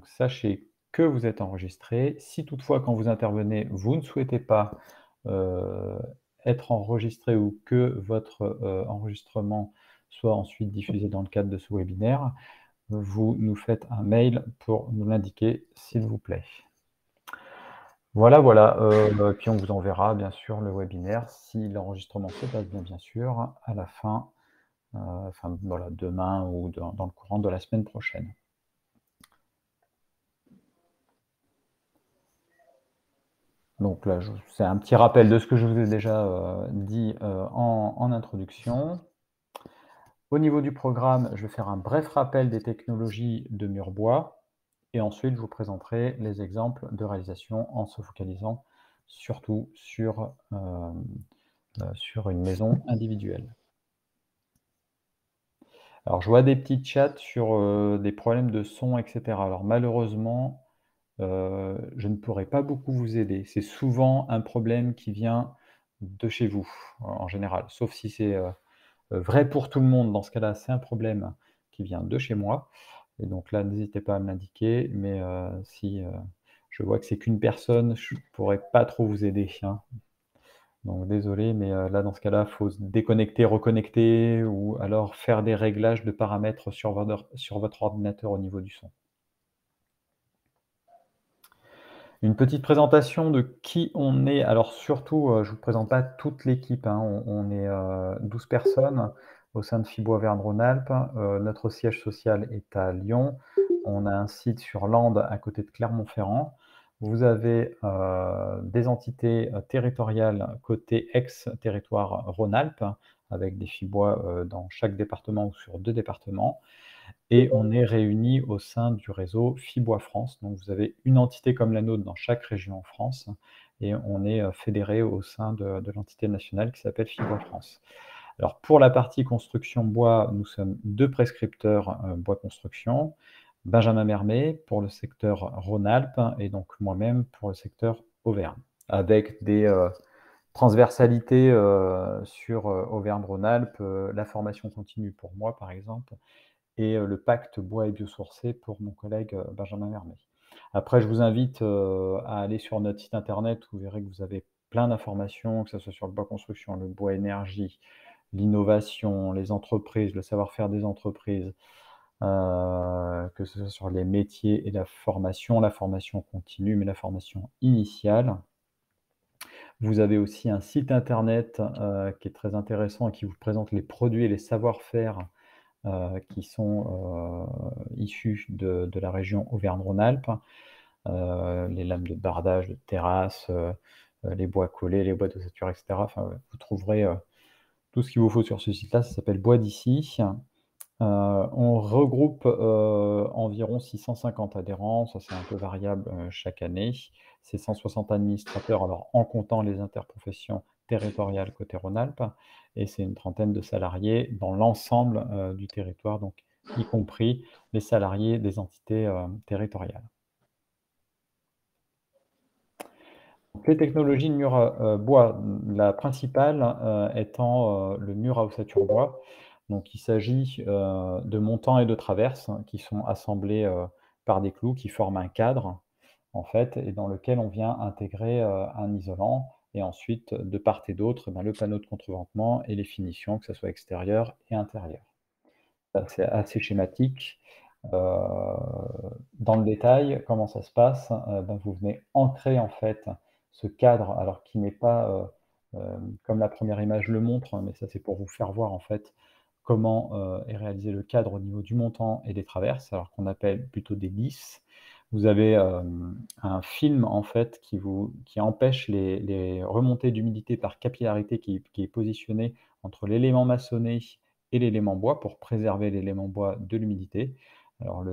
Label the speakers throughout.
Speaker 1: Donc sachez que vous êtes enregistré. Si toutefois, quand vous intervenez, vous ne souhaitez pas, heu, être enregistré ou que votre, enregistrement soit ensuite diffusé dans le cadre de ce webinaire, vous nous faites un mail pour nous l'indiquer, s'il vous plaît. Voilà, voilà, puis on vous enverra bien sûr le webinaire si l'enregistrement se passe bien, bien sûr, à la fin, enfin voilà, demain ou dans le courant de la semaine prochaine. Donc là, c'est un petit rappel de ce que je vous ai déjà, dit, en introduction. Au niveau du programme, je vais faire un bref rappel des technologies de mur bois et ensuite je vous présenterai les exemples de réalisation en se focalisant surtout sur une maison individuelle. Alors je vois des petits chats sur, des problèmes de son et cetera. Alors malheureusement, je ne pourrai pas beaucoup vous aider. C'est souvent un problème qui vient de chez vous, en général, sauf si c'est, vrai pour tout le monde. Dans ce cas-là, c'est un problème qui vient de chez moi et donc là, n'hésitez pas à me l'indiquer, mais si, je vois que c'est qu'une personne, je pourrais pas trop vous aider, hein. Donc désolé, mais là, dans ce cas-là, faut se déconnecter, reconnecter ou alors faire des réglages de paramètres sur votre ordinateur au niveau du son. Une petite présentation de qui on est. Alors surtout, je vous présente pas toute l'équipe, hein. On est, 12 personnes au sein de FIBO Auvergne-Rhône-Alpes. Notre siège social est à Lyon. On a un site sur Landes, à côté de Clermont-Ferrand. Vous avez, des entités, territoriales côté ex-territoire Rhône-Alpes, avec des FIBOis, dans chaque département ou sur 2 départements. Et on est réunis au sein du réseau Fibois France. Donc vous avez une entité comme la nôtre dans chaque région en France et on est, fédérés au sein de l'entité nationale qui s'appelle Fibois France. Alors pour la partie construction bois, nous sommes 2 prescripteurs, bois construction, Benjamin Mermet pour le secteur Rhône-Alpes et donc moi-même pour le secteur Auvergne. Avec des, transversalités, sur, Auvergne-Rhône-Alpes, la formation continue pour moi par exemple et le pacte bois et biosourcé pour mon collègue, Benjamin Mermet. Après, je vous invite, à aller sur notre site internet, où vous verrez que vous avez plein d'informations, que ce soit sur le bois construction, le bois énergie, l'innovation, les entreprises, le savoir-faire des entreprises, que ce soit sur les métiers et la formation continue, mais la formation initiale. Vous avez aussi un site internet, qui est très intéressant et qui vous présente les produits et les savoir-faire qui sont, issus de la région Auvergne-Rhône-Alpes. Les lames de bardage, de terrasse, les bois collés, les bois d'ossature et cetera. Enfin, vous trouverez, tout ce qu'il vous faut sur ce site-là. Ça s'appelle Bois d'ici. On regroupe, environ 650 adhérents. Ça, c'est un peu variable, chaque année. C'est 160 administrateurs, alors en comptant les interprofessions territoriales côté Rhône-Alpes et c'est une trentaine de salariés dans l'ensemble, du territoire, donc y compris les salariés des entités, territoriales. Donc les technologies de mur, bois, la principale, étant, le mur à ossature bois. Donc il s'agit, de montants et de traverses qui sont assemblés, par des clous qui forment un cadre, en fait et dans lequel on vient intégrer, un isolant et ensuite, de part et d'autre, le panneau de contreventement et les finitions, que ce soit extérieures et intérieures. Ça, c'est assez schématique. Heu, dans le détail, comment ça se passe? Vous venez ancrer, en fait, ce cadre, alors qui n'est pas, comme la première image le montre, hein, mais ça, c'est pour vous faire voir, en fait, comment, est réalisé le cadre au niveau du montant et des traverses, alors qu'on appelle plutôt des lisses. Vous avez, un film, en fait, qui empêche les remontées d'humidité par capillarité qui est positionné entre l'élément maçonné et l'élément bois pour préserver l'élément bois de l'humidité. Alors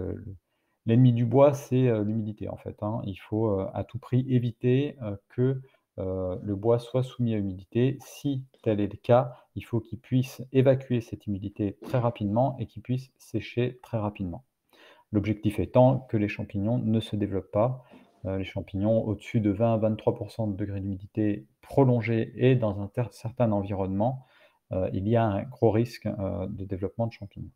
Speaker 1: l'ennemi du bois, c'est, l'humidité en fait, hein. Il faut, à tout prix éviter, que, le bois soit soumis à humidité. Si tel est le cas, il faut qu'il puisse évacuer cette humidité très rapidement et qu'il puisse sécher très rapidement. L'objectif étant que les champignons ne se développent pas. Les champignons au-dessus de 20 à 23 de degré d'humidité prolongé et dans un certain environnement, il y a un gros risque, de développement de champignons.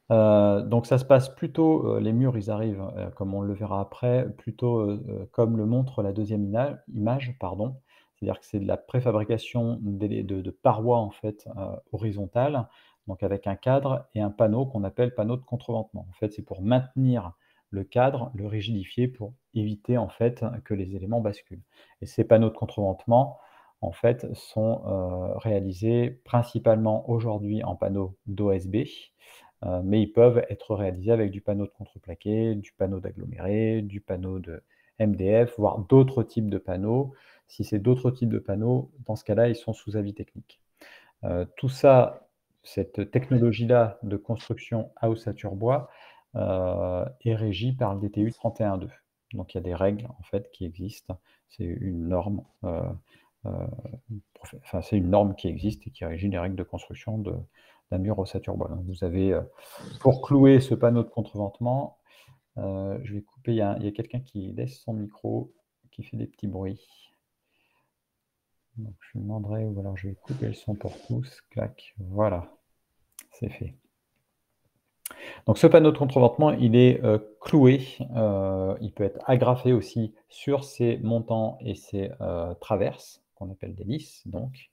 Speaker 1: Donc ça se passe plutôt, les murs, ils arrivent, comme on le verra après, plutôt, comme le montre la deuxième image, pardon. C'est-à-dire que c'est de la préfabrication de parois, en fait, horizontales, donc avec un cadre et un panneau qu'on appelle panneau de contreventement. En fait, c'est pour maintenir le cadre, le rigidifier pour éviter, en fait, que les éléments basculent et ces panneaux de contreventement, en fait, sont, réalisés principalement aujourd'hui en panneaux d'OSB. Mais ils peuvent être réalisés avec du panneau de contreplaqué, du panneau d'aggloméré, du panneau de MDF, voire d'autres types de panneaux. Si c'est d'autres types de panneaux, dans ce cas-là, ils sont sous avis technique. Tout ça, cette technologie-là de construction à ossature bois, est régie par le DTU 31.2. Donc il y a des règles, en fait, qui existent. C'est une norme, heu, enfin, c'est une norme qui existe et qui régit les règles de construction d'un mur ossature bois. Donc vous avez, pour clouer ce panneau de contreventement, je vais couper, il y a quelqu'un qui laisse son micro, qui fait des petits bruits. Donc je lui demanderai ou alors je vais couper le son pour tous. Clac, voilà, c'est fait. Donc ce panneau de contreventement, il est, cloué, il peut être agrafé aussi sur ses montants et ses, traverses, qu'on appelle des lisses donc.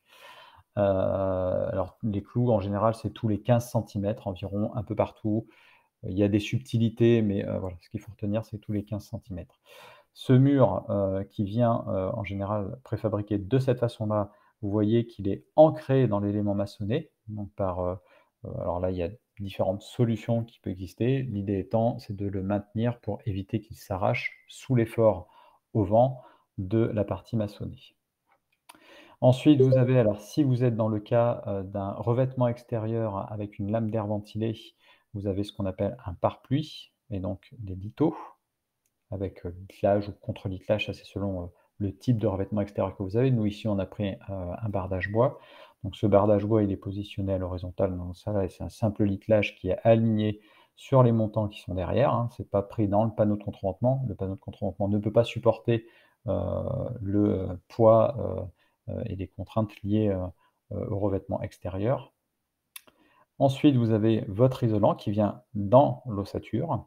Speaker 1: Alors les clous en général, c'est tous les 15 centimètres environ, un peu partout. Il y a des subtilités, mais voilà, ce qu'il faut retenir, c'est tous les 15 centimètres. Ce mur, qui vient, en général préfabriqué de cette façon-là, vous voyez qu'il est ancré dans l'élément maçonné, donc alors là, il y a différentes solutions qui peuvent exister. L'idée étant, c'est de le maintenir pour éviter qu'il s'arrache sous l'effort au vent de la partie maçonnée. Ensuite, vous avez alors si vous êtes dans le cas, d'un revêtement extérieur avec une lame d'air ventilée, vous avez ce qu'on appelle un pare-pluie et donc des lithos avec, littelage ou contre-littelage, ça c'est selon, le type de revêtement extérieur que vous avez. Nous ici, on a pris, un bardage bois. Donc ce bardage bois, il est positionné à l'horizontale dans ça là et c'est un simple littelage qui est aligné sur les montants qui sont derrière, hein. C'est pas pris dans le panneau de contreventement. Le panneau de contreventement ne peut pas supporter, heu, le, poids, et les contraintes liées, au revêtement extérieur. Ensuite, vous avez votre isolant qui vient dans l'ossature.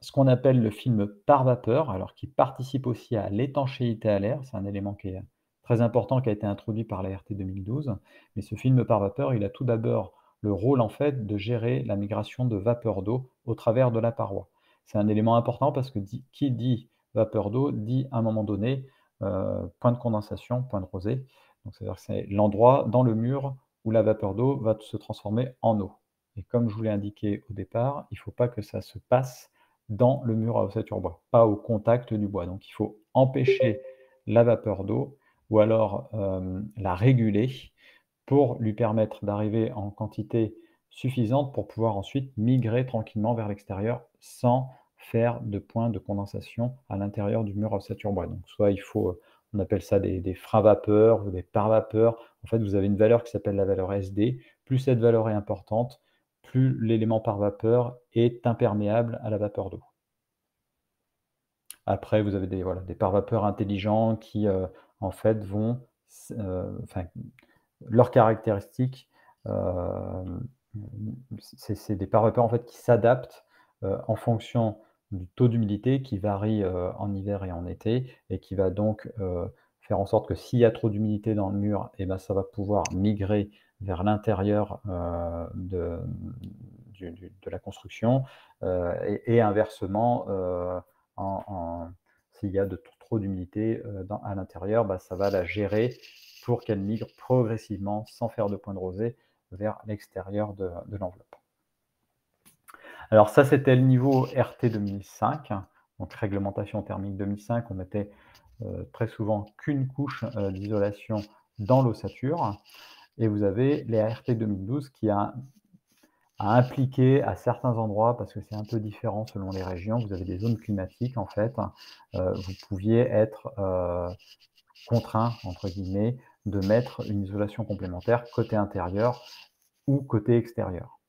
Speaker 1: Ce qu'on appelle le film par vapeur, alors qui participe aussi à l'étanchéité à l'air, c'est un élément qui est très important, qui a été introduit par la RT 2012. Mais ce film par vapeur, il a tout d'abord le rôle en fait de gérer la migration de vapeur d'eau au travers de la paroi. C'est un élément important parce que qui dit vapeur d'eau dit à un moment donné point de condensation, point de rosée. Donc c'est-à-dire que c'est l'endroit dans le mur où la vapeur d'eau va se transformer en eau. Et comme je vous l'ai indiqué au départ, il ne faut pas que ça se passe dans le mur à ossature bois, pas au contact du bois. Donc il faut empêcher la vapeur d'eau ou alors, la réguler pour lui permettre d'arriver en quantité suffisante pour pouvoir ensuite migrer tranquillement vers l'extérieur sans faire de point de condensation à l'intérieur du mur à ossature bois. Donc soit il faut, on appelle ça des freins vapeur ou des pare-vapeurs. En fait, vous avez une valeur qui s'appelle la valeur SD. Plus cette valeur est importante, plus l'élément par vapeur est imperméable à la vapeur d'eau. Après, vous avez des, voilà, des pare-vapeurs intelligents qui, en fait, vont enfin, leurs caractéristiques, hem, c'est des pare-vapeurs, en fait, qui s'adaptent, en fonction du taux d'humidité qui varie, en hiver et en été et qui va donc, faire en sorte que s'il y a trop d'humidité dans le mur et ben, ça va pouvoir migrer vers l'intérieur, de la construction, et inversement, s'il y a trop d'humidité, à l'intérieur, bah, ça va la gérer pour qu'elle migre progressivement, sans faire de point de rosée, vers l'extérieur de l'enveloppe. Alors ça, c'était le niveau RT 2005, donc réglementation thermique 2005. On mettait, très souvent qu'une couche, d'isolation dans l'ossature et vous avez les RT 2012 qui a impliqué à certains endroits, parce que c'est un peu différent selon les régions, vous avez des zones climatiques en fait, vous pouviez être, «contraint» entre guillemets de mettre une isolation complémentaire côté intérieur ou côté extérieur.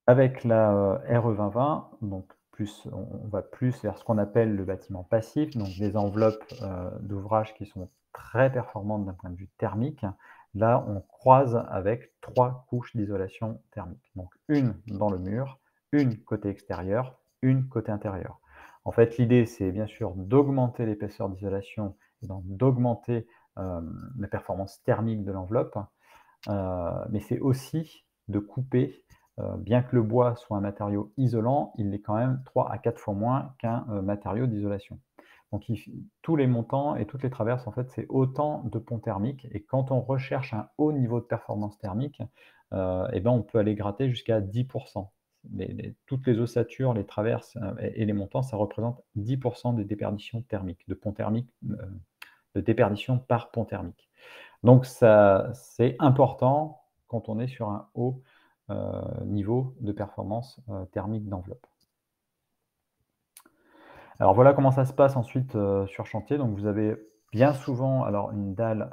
Speaker 1: Avec la, RE 2020, donc plus on va plus vers ce qu'on appelle le bâtiment passif, donc des enveloppes, d'ouvrages qui sont très performantes d'un point de vue thermique, Là, on croise avec 3 couches d'isolation thermique. Donc une dans le mur, une côté extérieur, une côté intérieur. En fait, l'idée, c'est bien sûr d'augmenter l'épaisseur d'isolation et donc d'augmenter, la performance thermique de l'enveloppe, mais c'est aussi de couper, bien que le bois soit un matériau isolant, il est quand même 3 à 4 fois moins qu'un, matériau d'isolation. Donc tous les montants et toutes les traverses, en fait, c'est autant de ponts thermiques et quand on recherche un haut niveau de performance thermique, et ben, on peut aller gratter jusqu'à 10. Toutes les ossatures, les traverses, et les montants, ça représente 10 des déperditions thermiques, de ponts thermiques, de déperdition par pont thermique. Donc ça, c'est important quand on est sur un haut, niveau de performance, thermique d'enveloppe. Alors voilà comment ça se passe ensuite, sur chantier. Donc vous avez bien souvent alors une dalle,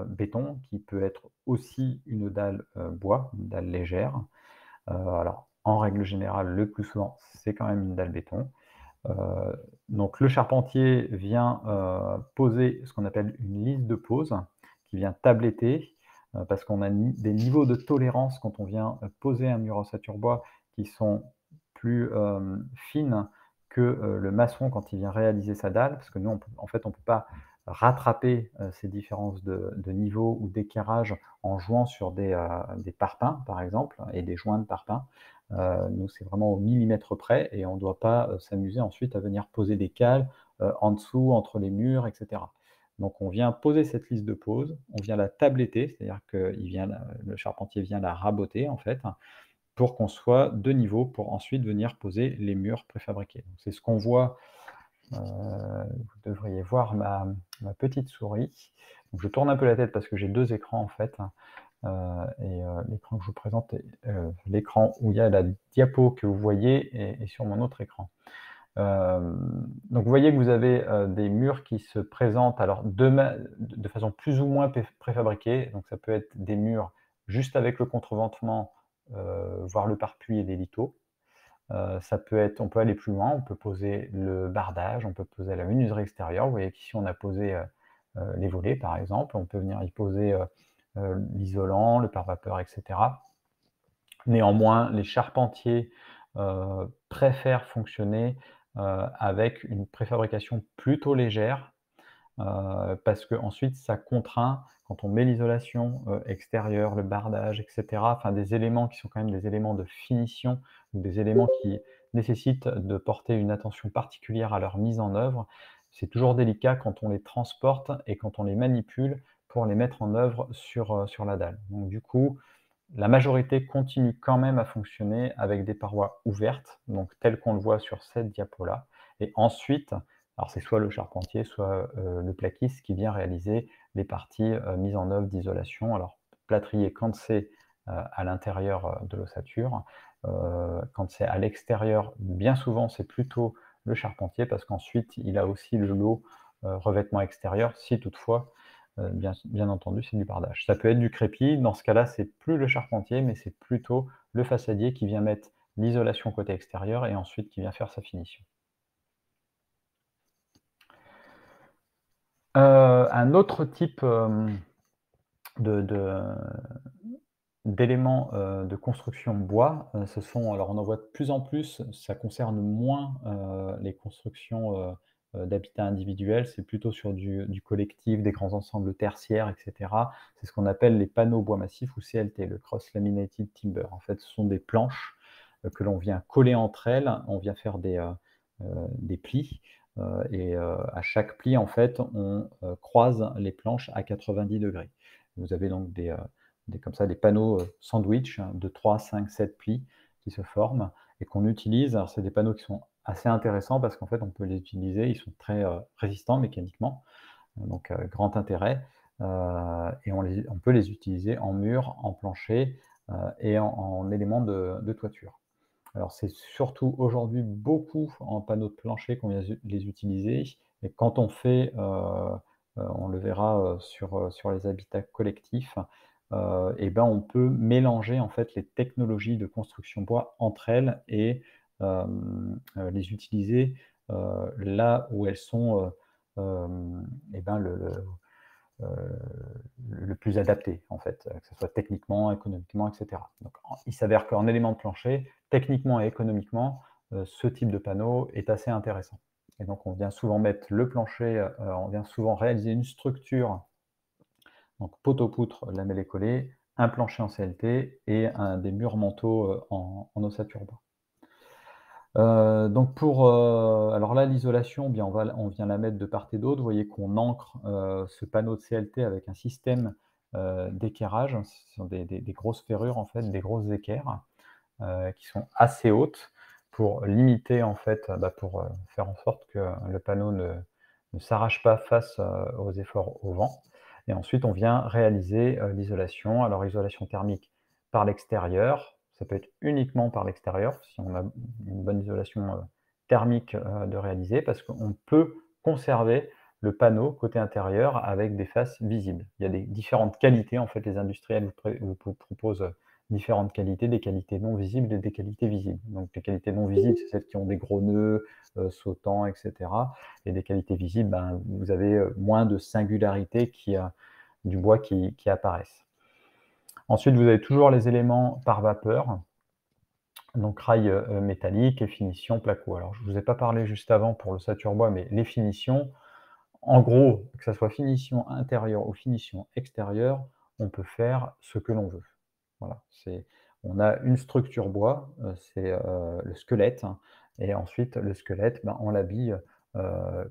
Speaker 1: béton qui peut être aussi une dalle, bois, une dalle légère. Alors en règle générale, le plus souvent, c'est quand même une dalle béton. Heu, donc le charpentier vient, poser ce qu'on appelle une liste de pose, qui vient tabletter, parce qu'on a des niveaux de tolérance quand on vient, poser un mur ossature bois qui sont plus, fines que, le maçon quand il vient réaliser sa dalle. Parce que nous, on peut pas rattraper, ces différences de niveau ou d'équerrage en jouant sur des parpaings, par exemple, et des joints de parpaing. Nous, c'est vraiment au millimètre près et on ne doit pas, s'amuser ensuite à venir poser des cales, en dessous, entre les murs et cetera. Donc on vient poser cette liste de poses, on vient la tabletter, c'est-à-dire que le charpentier vient la raboter en fait, pour qu'on soit de niveau pour ensuite venir poser les murs préfabriqués. Donc c'est ce qu'on voit, vous devriez voir ma petite souris. Donc je tourne un peu la tête parce que j'ai 2 écrans en fait. L'écran que je vous présente est, l'écran où il y a la diapo que vous voyez est sur mon autre écran. Donc vous voyez que vous avez, des murs qui se présentent alors de façon plus ou moins préfabriquée. Donc ça peut être des murs juste avec le contreventement, voire le pare-pluie et des lithos. Ça peut être on peut aller plus loin, on peut poser le bardage, on peut poser la menuiserie extérieure. Vous voyez qu'ici on a posé, les volets par exemple. On peut venir y poser, l'isolant, le pare-vapeur et cetera. Néanmoins, les charpentiers, préfèrent fonctionner, avec une préfabrication plutôt légère, parce qu'ensuite ça contraint, quand on met l'isolation, extérieure, le bardage et cetera, enfin des éléments qui sont quand même des éléments de finition ou des éléments qui nécessitent de porter une attention particulière à leur mise en œuvre. C'est toujours délicat quand on les transporte et quand on les manipule pour les mettre en œuvre sur la dalle. Donc du coup, la majorité continue quand même à fonctionner avec des parois ouvertes, donc telles qu'on le voit sur cette diapo-là. Et ensuite, alors c'est soit le charpentier, soit, le plaquiste qui vient réaliser les parties, mises en œuvre d'isolation. Alors plâtrier quand c'est, à l'intérieur, de l'ossature, quand c'est à l'extérieur, bien souvent c'est plutôt le charpentier parce qu'ensuite il a aussi le lot, revêtement extérieur si toutefois, bien entendu, c'est du bardage. Ça peut être du crépi, dans ce cas-là, c'est plus le charpentier, mais c'est plutôt le façadier qui vient mettre l'isolation côté extérieur et ensuite qui vient faire sa finition. Un autre type, de d'éléments, de construction bois, ce sont alors on en voit de plus en plus, ça concerne moins, les constructions, d'habitat individuel, c'est plutôt sur du collectif, des grands ensembles tertiaires et cetera. C'est ce qu'on appelle les panneaux bois massifs ou CLT, le Cross Laminated Timber. En fait, ce sont des planches, que l'on vient coller entre elles, on vient faire des plis, à chaque pli, en fait, on, croise les planches à 90°. Vous avez donc des comme ça, des panneaux, sandwich de 3, 5, 7 plis qui se forment et qu'on utilise. Alors c'est des panneaux qui sont assez intéressants parce qu'en fait, on peut les utiliser, ils sont très, résistants mécaniquement, donc grand intérêt, et on peut les utiliser en mur, en plancher, et en éléments de toiture. Alors c'est surtout aujourd'hui beaucoup en panneaux de plancher qu'on vient les utiliser et quand on fait, on le verra, sur les habitats collectifs, et ben, on peut mélanger en fait les technologies de construction bois entre elles et les utiliser, là où elles sont, et ben, heu, le plus adapté en fait, que ce soit techniquement, économiquement et cetera. Donc il s'avère qu'en élément de plancher, techniquement et économiquement, ce type de panneau est assez intéressant et donc on vient souvent mettre le plancher, on vient souvent réaliser une structure, donc poteau-poutre, lamellé collé, un plancher en CLT et des murs manteaux, en ossature bois. Donc alors là, l'isolation, bien, on vient la mettre de part et d'autre. Vous voyez qu'on ancre, ce panneau de CLT avec un système, d'équerrage. Ce sont des grosses ferrures, en fait, des grosses équerres, qui sont assez hautes pour limiter, en fait, pour, faire en sorte que le panneau ne s'arrache pas face, aux efforts au vent et ensuite on vient réaliser, l'isolation. Alors isolation thermique par l'extérieur, ça peut être uniquement par l'extérieur, si on a une bonne isolation, thermique, de réaliser parce qu'on peut conserver le panneau côté intérieur avec des faces visibles. Il y a des différentes qualités, en fait, les industriels vous proposent, différentes qualités, des qualités non visibles et des qualités visibles. Donc les qualités non visibles, c'est celles qui ont des gros nœuds, sautants et cetera et des qualités visibles, ben, vous avez, moins de singularités du bois qui apparaissent. Ensuite, vous avez toujours les éléments par vapeur, donc rails, métalliques et finitions placo. Alors je ne vous ai pas parlé juste avant pour l'ossature bois, mais les finitions, en gros, que ça soit finition intérieure ou finition extérieure, on peut faire ce que l'on veut. Voilà, on a une structure bois, c'est, le squelette hein, et ensuite le squelette, ben, on l'habille,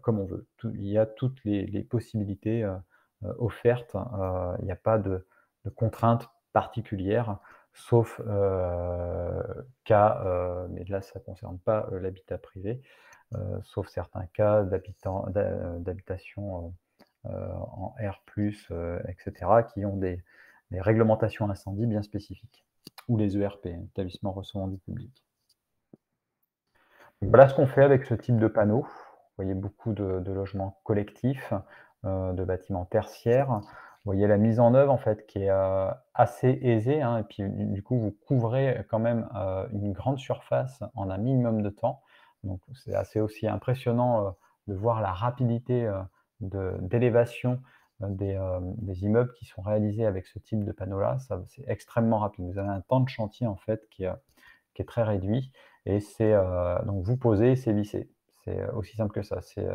Speaker 1: comme on veut. Il y a toutes les possibilités, offertes, il n'y a pas de contraintes particulières, sauf, cas, mais là ça ne concerne pas, l'habitat privé, sauf certains cas d'habitation, en R+, et cetera, qui ont des réglementations incendie bien spécifiques ou les ERP, établissements recevant du public. Donc voilà ce qu'on fait avec ce type de panneau. Vous voyez beaucoup de logements collectifs, de bâtiments tertiaires. Vous voyez la mise en œuvre en fait qui est, assez aisée, hein et puis du coup vous couvrez quand même, une grande surface en un minimum de temps. Donc c'est assez aussi impressionnant, de voir la rapidité, d'élévation, des immeubles qui sont réalisés avec ce type de panneau-là. Ça c'est extrêmement rapide. Vous avez un temps de chantier en fait qui est très réduit et c'est, donc vous posez, c'est vissé. C'est, aussi simple que ça. C'est,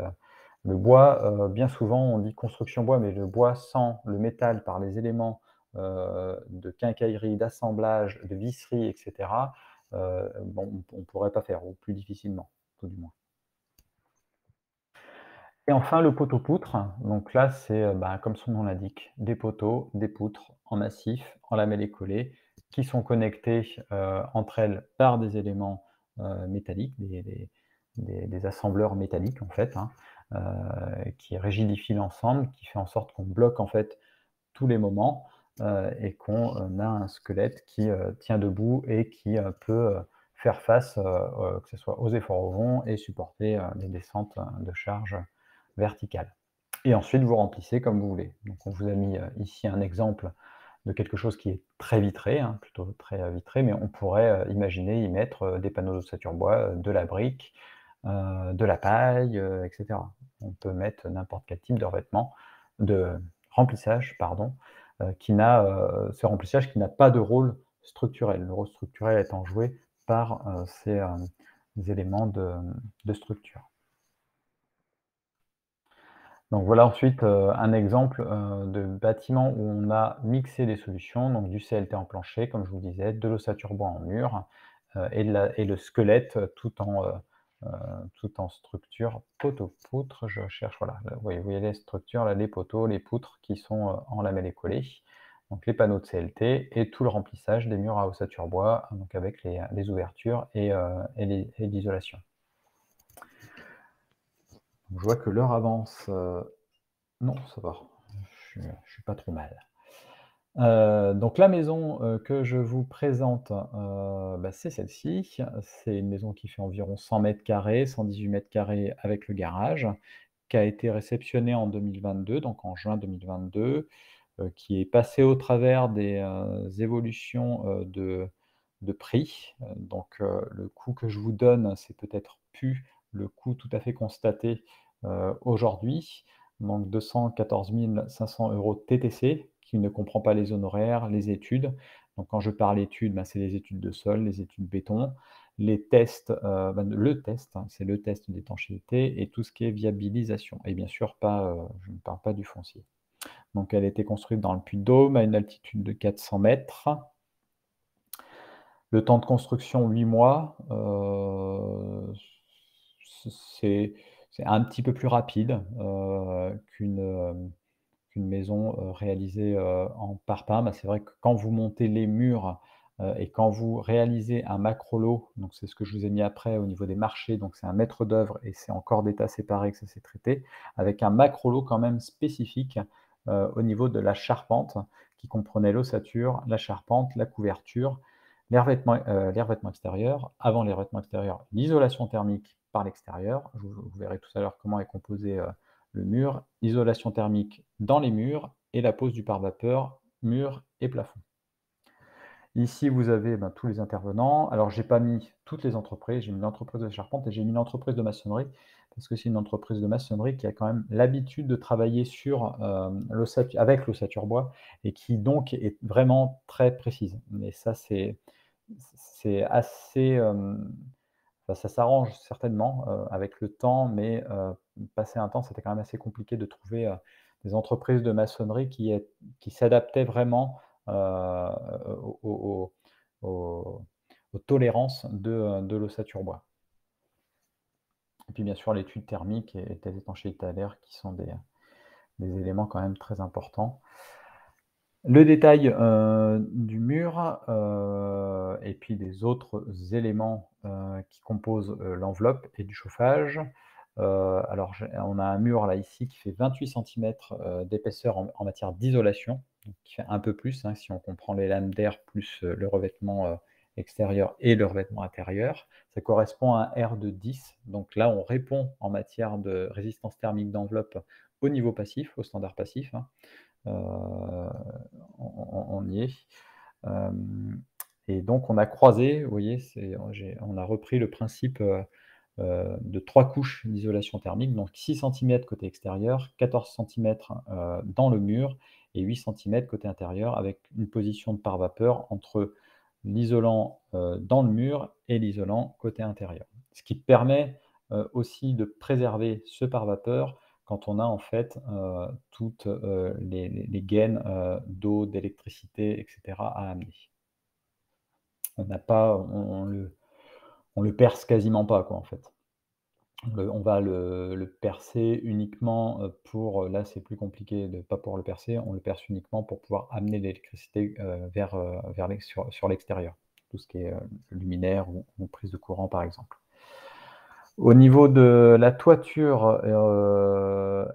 Speaker 1: le bois, bien souvent on dit construction bois, mais le bois sans le métal par les éléments, de quincaillerie, d'assemblage, de visserie et cetera, bon, on pourrait pas faire ou plus difficilement, tout du moins. Et enfin le poteau-poutre, donc là c'est, comme son nom l'indique, des poteaux, des poutres en massif, en lamellé collé, qui sont connectés, entre elles par des éléments, métalliques, des assembleurs métalliques en fait, hein, qui rigidifient l'ensemble, qui fait en sorte qu'on bloque en fait tous les moments, et qu'on, a un squelette qui, tient debout et qui, peut, faire face, que ce soit aux efforts au vent et supporter, les descentes, de charge verticales. Et ensuite vous remplissez comme vous voulez. Donc on vous a mis, ici un exemple de quelque chose qui est très vitré, hein, plutôt très, vitré, mais on pourrait, imaginer y mettre, des panneaux d'ossature bois, de la brique, de la paille, et cetera. On peut mettre n'importe quel type de revêtement de remplissage, pardon, ce remplissage qui n'a pas de rôle structurel. Le rôle structurel étant joué par, ces, éléments de structure. Donc voilà ensuite, un exemple, de bâtiment où on a mixé des solutions, donc du CLT en plancher comme je vous le disais, de l'ossature bois en mur, et le squelette, heu, tout en structure poteau-poutre. Je cherche, voilà, vous voyez les structures là, les poteaux, les poutres qui sont, en lamellé collé. Donc les panneaux de CLT et tout le remplissage des murs à ossature bois, donc avec les ouvertures et l'isolation. Donc je vois que l'heure avance, non ça va, je suis pas trop mal. Donc la maison, que je vous présente, c'est celle-ci. C'est une maison qui fait environ 100 m², 118 m² avec le garage, qui a été réceptionnée en 2022, donc en juin 2022, qui est passée au travers des, évolutions, de prix. Donc le coût que je vous donne, c'est peut-être plus le coût tout à fait constaté, aujourd'hui. donc 214 500 € TTC, qui ne comprend pas les honoraires, les études. Donc quand je parle études, c'est les études de sol, les études béton, les tests, le test, hein, c'est le test d'étanchéité et tout ce qui est viabilisation et bien sûr pas, je ne parle pas du foncier. Donc elle a été construite dans le Puy-de-Dôme à une altitude de 400 mètres. Le temps de construction, 8 mois, c c'est un petit peu plus rapide, qu'une maison, réalisée, en parpaing. C'est vrai que quand vous montez les murs, et quand vous réalisez un macrolot, donc c'est ce que je vous ai mis après au niveau des marchés, donc c'est un maître d'œuvre et c'est en corps d'état séparé que ça s'est traité, avec un macrolot quand même spécifique, au niveau de la charpente qui comprenait l'ossature, la charpente, la couverture, les revêtements extérieurs. Avant les revêtements extérieurs, l'isolation thermique par l'extérieur. Vous verrez tout à l'heure comment est composé, le mur, isolation thermique dans les murs et la pose du pare-vapeur, murs et plafond. Ici, vous avez, tous les intervenants. Alors, j'ai pas mis toutes les entreprises, j'ai mis l'entreprise de charpente et j'ai mis l'entreprise de maçonnerie, parce que c'est une entreprise de maçonnerie qui a quand même l'habitude de travailler sur, avec l'ossature bois et qui donc est vraiment très précise. Mais ça, c'est assez, ça s'arrange certainement, avec le temps, mais passé un temps, c'était quand même assez compliqué de trouver, des entreprises de maçonnerie qui s'adaptaient vraiment, aux aux aux aux tolérances de l'ossature bois. Et puis bien sûr l'étude thermique et des étanchéité à l'air qui sont des éléments quand même très importants. Le détail, du mur, et puis des autres éléments, qui composent, l'enveloppe et du chauffage. Alors on a un mur là ici qui fait 28 centimètres d'épaisseur en matière d'isolation, donc qui fait un peu plus, hein, si on comprend les lames d'air plus, le revêtement, extérieur et le revêtement intérieur. Ça correspond à un R de 10, donc là on répond en matière de résistance thermique d'enveloppe au niveau passif, au standard passif, hein. On y est. Et donc on a croisé, vous voyez, on a repris le principe, de 3 couches d'isolation thermique, donc 6 centimètres côté extérieur, 14 centimètres dans le mur et 8 centimètres côté intérieur avec une position de pare-vapeur entre l'isolant, dans le mur et l'isolant côté intérieur. Ce qui permet, aussi de préserver ce pare-vapeur quand on a en fait, toutes, les gaines, d'eau, d'électricité et cetera à amener. On n'a pas on le perce quasiment pas quoi, en fait. On va le percer uniquement, pour, là c'est plus compliqué de pas pouvoir le percer, on le perce uniquement pour pouvoir amener l'électricité, vers sur l'extérieur. Tout ce qui est, luminaire ou prise de courant par exemple. Au niveau de la toiture,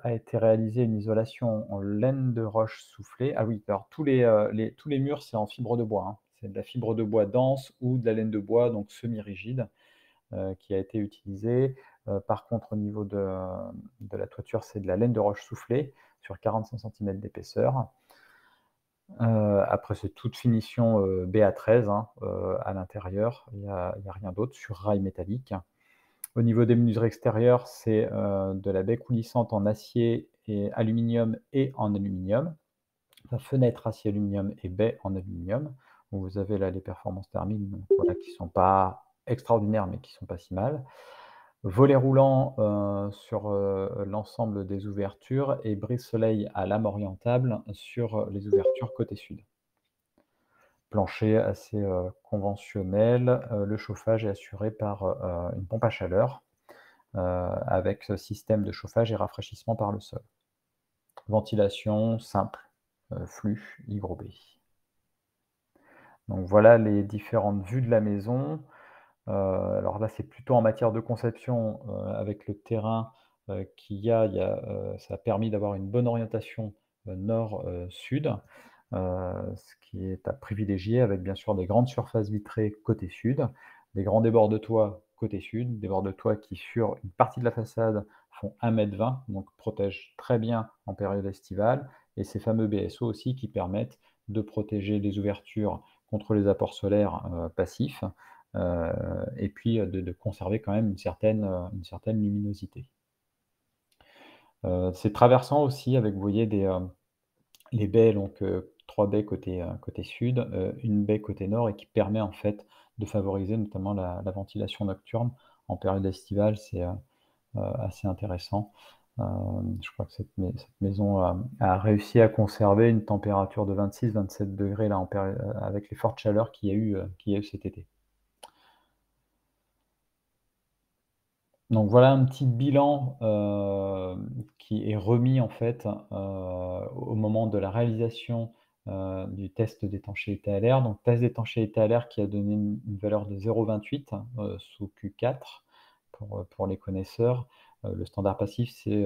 Speaker 1: a été réalisée une isolation en laine de roche soufflée. Ah oui, alors tous les murs, c'est en fibre de bois, hein. C'est de la fibre de bois dense ou de la laine de bois, donc semi-rigide, qui a été utilisée. Par contre, au niveau de la toiture, c'est de la laine de roche soufflée sur 45 centimètres d'épaisseur. Après, c'est toute finition, BA13, hein, à l'intérieur. Il y a rien d'autre sur rail métallique. Au niveau des mesures extérieures, c'est, de la baie coulissante en acier et aluminium et en aluminium. La fenêtre acier aluminium et baie en aluminium. Donc vous avez là les performances thermiques, donc voilà, qui sont pas extraordinaires, mais qui sont pas si mal. Volet roulant, sur, l'ensemble des ouvertures et brise-soleil à lame orientable sur, les ouvertures côté sud. Plancher assez, conventionnel, le chauffage est assuré par, une pompe à chaleur, avec ce système de chauffage et rafraîchissement par le sol. Ventilation simple, flux hygrobé. Donc voilà les différentes vues de la maison. Alors là, c'est plutôt en matière de conception, avec le terrain, ça a permis d'avoir une bonne orientation, nord, sud, ce qui est à privilégier avec bien sûr des grandes surfaces vitrées côté sud, des grands débords de toit côté sud, des bords de toit qui sur une partie de la façade font 1,20 m, donc protègent très bien en période estivale et ces fameux BSO aussi qui permettent de protéger les ouvertures contre les apports solaires, passifs, et puis, de conserver quand même une certaine luminosité. C'est traversant aussi avec, vous voyez, les baies, donc 3 baies côté sud, 1 baie côté nord et qui permet en fait de favoriser notamment la ventilation nocturne. En période estivale, c'est, assez intéressant. Je crois que cette maison a réussi à conserver une température de 26-27 degrés là en avec les fortes chaleurs qu'il y a eu cet été. Donc voilà un petit bilan, qui est remis en fait, au moment de la réalisation, du test d'étanchéité à l'air. Donc test d'étanchéité à l'air qui a donné une valeur de 0,28 sous Q4 pour les connaisseurs. Le standard passif c'est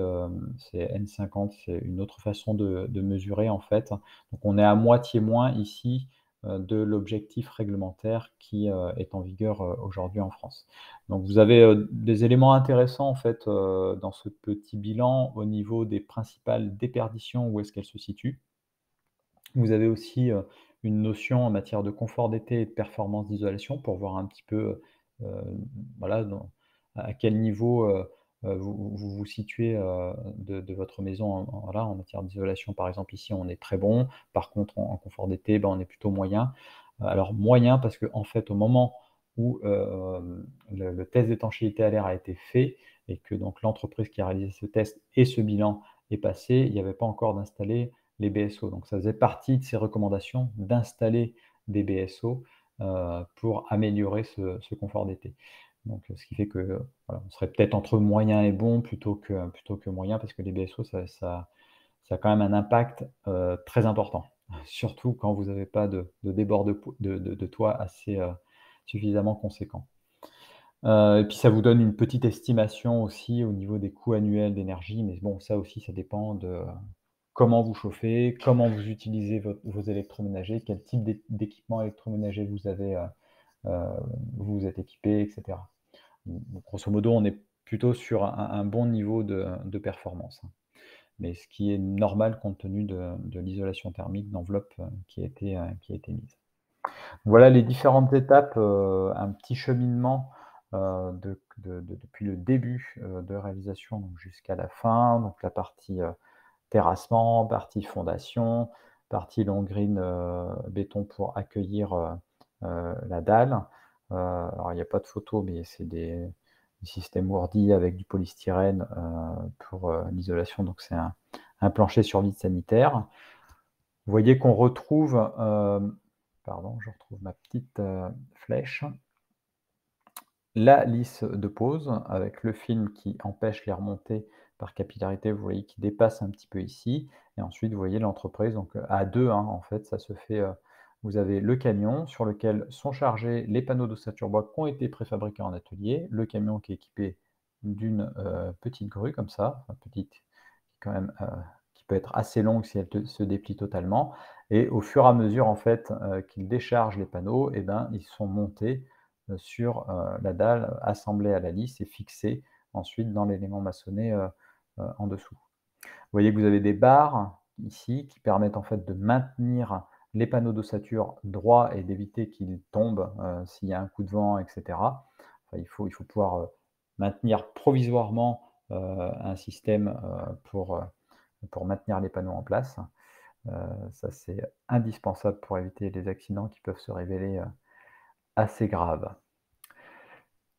Speaker 1: N50, c'est une autre façon de mesurer en fait. Donc on est à moitié moins ici, de l'objectif réglementaire qui, est en vigueur, aujourd'hui en France. Donc vous avez, des éléments intéressants en fait, dans ce petit bilan au niveau des principales déperditions, où est-ce qu'elles se situent. Vous avez aussi, une notion en matière de confort d'été et de performance d'isolation pour voir un petit peu, voilà à quel niveau, vous vous situez, de votre maison voilà, en matière d'isolation. Par exemple ici on est très bon, par contre en confort d'été, ben, on est plutôt moyen. Alors moyen parce qu'en fait au moment où, le test d'étanchéité à l'air a été fait et que donc l'entreprise qui a réalisé ce test et ce bilan est passé, il n'y avait pas encore d'installé les BSO. Donc ça faisait partie de ces recommandations d'installer des BSO, pour améliorer ce confort d'été. Donc, ce qui fait que, voilà, on serait peut-être entre moyen et bon plutôt que moyen parce que les BSO ça a quand même un impact, très important. Surtout quand vous n'avez pas de débord de toit assez, suffisamment conséquent. Et puis ça vous donne une petite estimation aussi au niveau des coûts annuels d'énergie, mais bon, ça aussi, ça dépend de comment vous chauffez, comment vous utilisez vos électroménagers, quel type d'équipement électroménager vous avez, heu, vous vous êtes équipé et cetera. Donc grosso modo, on est plutôt sur un bon niveau de performance, hein. Mais ce qui est normal compte tenu de l'isolation thermique d'enveloppe, qui a été mise. Voilà les différentes étapes, un petit cheminement, depuis le début, de réalisation donc jusqu'à la fin, donc la partie, terrassement, partie fondation, partie long green, béton pour accueillir, la dalle. Alors il n'y a pas de photo, mais c'est des systèmes ourdis avec du polystyrène, pour, l'isolation, donc c'est un plancher sur vide sanitaire. Vous voyez qu'on retrouve, pardon, je retrouve ma petite, flèche. La lisse de pose avec le film qui empêche les remontées par capillarité, vous voyez qui dépasse un petit peu ici et ensuite vous voyez l'entreprise donc, à 2, hein, en fait ça se fait, vous avez le camion sur lequel sont chargés les panneaux d'ossature bois qui ont été préfabriqués en atelier, le camion qui est équipé d'une, petite grue comme ça, enfin petite, quand même, qui peut être assez longue si elle se déplie totalement et au fur et à mesure en fait, qu'il décharge les panneaux et ben, ils sont montés, sur, la dalle, assemblée à la lisse et fixés ensuite dans l'élément maçonné, en dessous. Vous voyez que vous avez des barres ici qui permettent en fait de maintenir les panneaux d'ossature droits et d'éviter qu'ils tombent, s'il y a un coup de vent et cetera. Enfin, il faut pouvoir, maintenir provisoirement, un système, pour maintenir les panneaux en place. Heu, Ça c'est indispensable pour éviter les accidents qui peuvent se révéler, assez graves.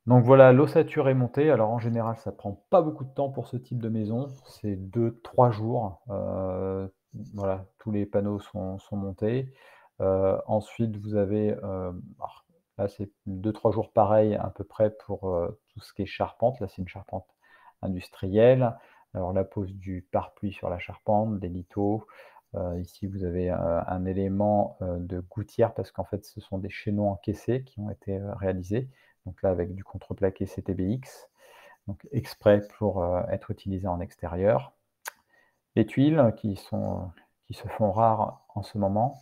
Speaker 1: Donc voilà, l'ossature est montée. Alors en général, ça prend pas beaucoup de temps pour ce type de maison, c'est 2-3 jours. Voilà, tous les panneaux sont montés. Ensuite vous avez, alors là c'est 2-3 jours pareil à peu près pour, tout ce qui est charpente. Là, c'est une charpente industrielle. Alors la pose du pare-pluie sur la charpente, des lithos. Ici vous avez, un élément, de gouttière parce qu'en fait ce sont des chaînons encaissés qui ont été, réalisés. Donc là avec du contreplaqué CTBX, donc exprès pour, être utilisé en extérieur. Les tuiles qui se font rares en ce moment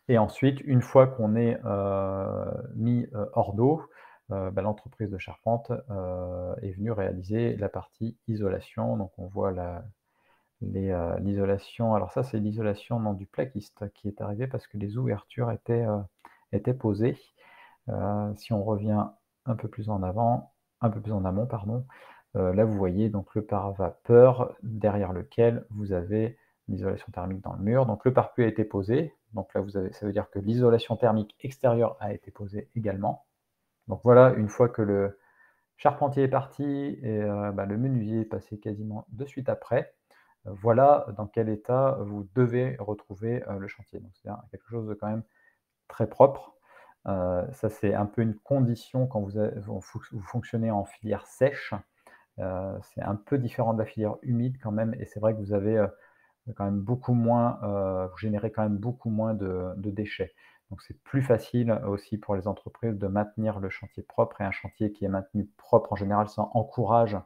Speaker 1: et ensuite une fois qu'on est, mis, hors d'eau, bah, l'entreprise de charpente, est venue réaliser la partie isolation. Donc on voit l'isolation, alors ça c'est l'isolation non du plaquiste qui est arrivé parce que les ouvertures étaient posées. Si on revient un peu plus en avant un peu plus en amont pardon, Là, vous voyez donc le pare-vapeur derrière lequel vous avez l'isolation thermique dans le mur. Donc le pare-pluie a été posé, donc là vous avez ça veut dire que l'isolation thermique extérieure a été posée également. Donc voilà, une fois que le charpentier est parti et le menuisier est passé quasiment de suite après, voilà dans quel état vous devez retrouver, le chantier. Donc c'est quelque chose de quand même très propre. Ça c'est un peu une condition quand vous fonctionnez en filière sèche. C'est un peu différent de la filière humide quand même et c'est vrai que vous avez, quand même beaucoup moins, vous générez quand même beaucoup moins de déchets. Donc c'est plus facile aussi pour les entreprises de maintenir le chantier propre et un chantier qui est maintenu propre en général, ça encourage,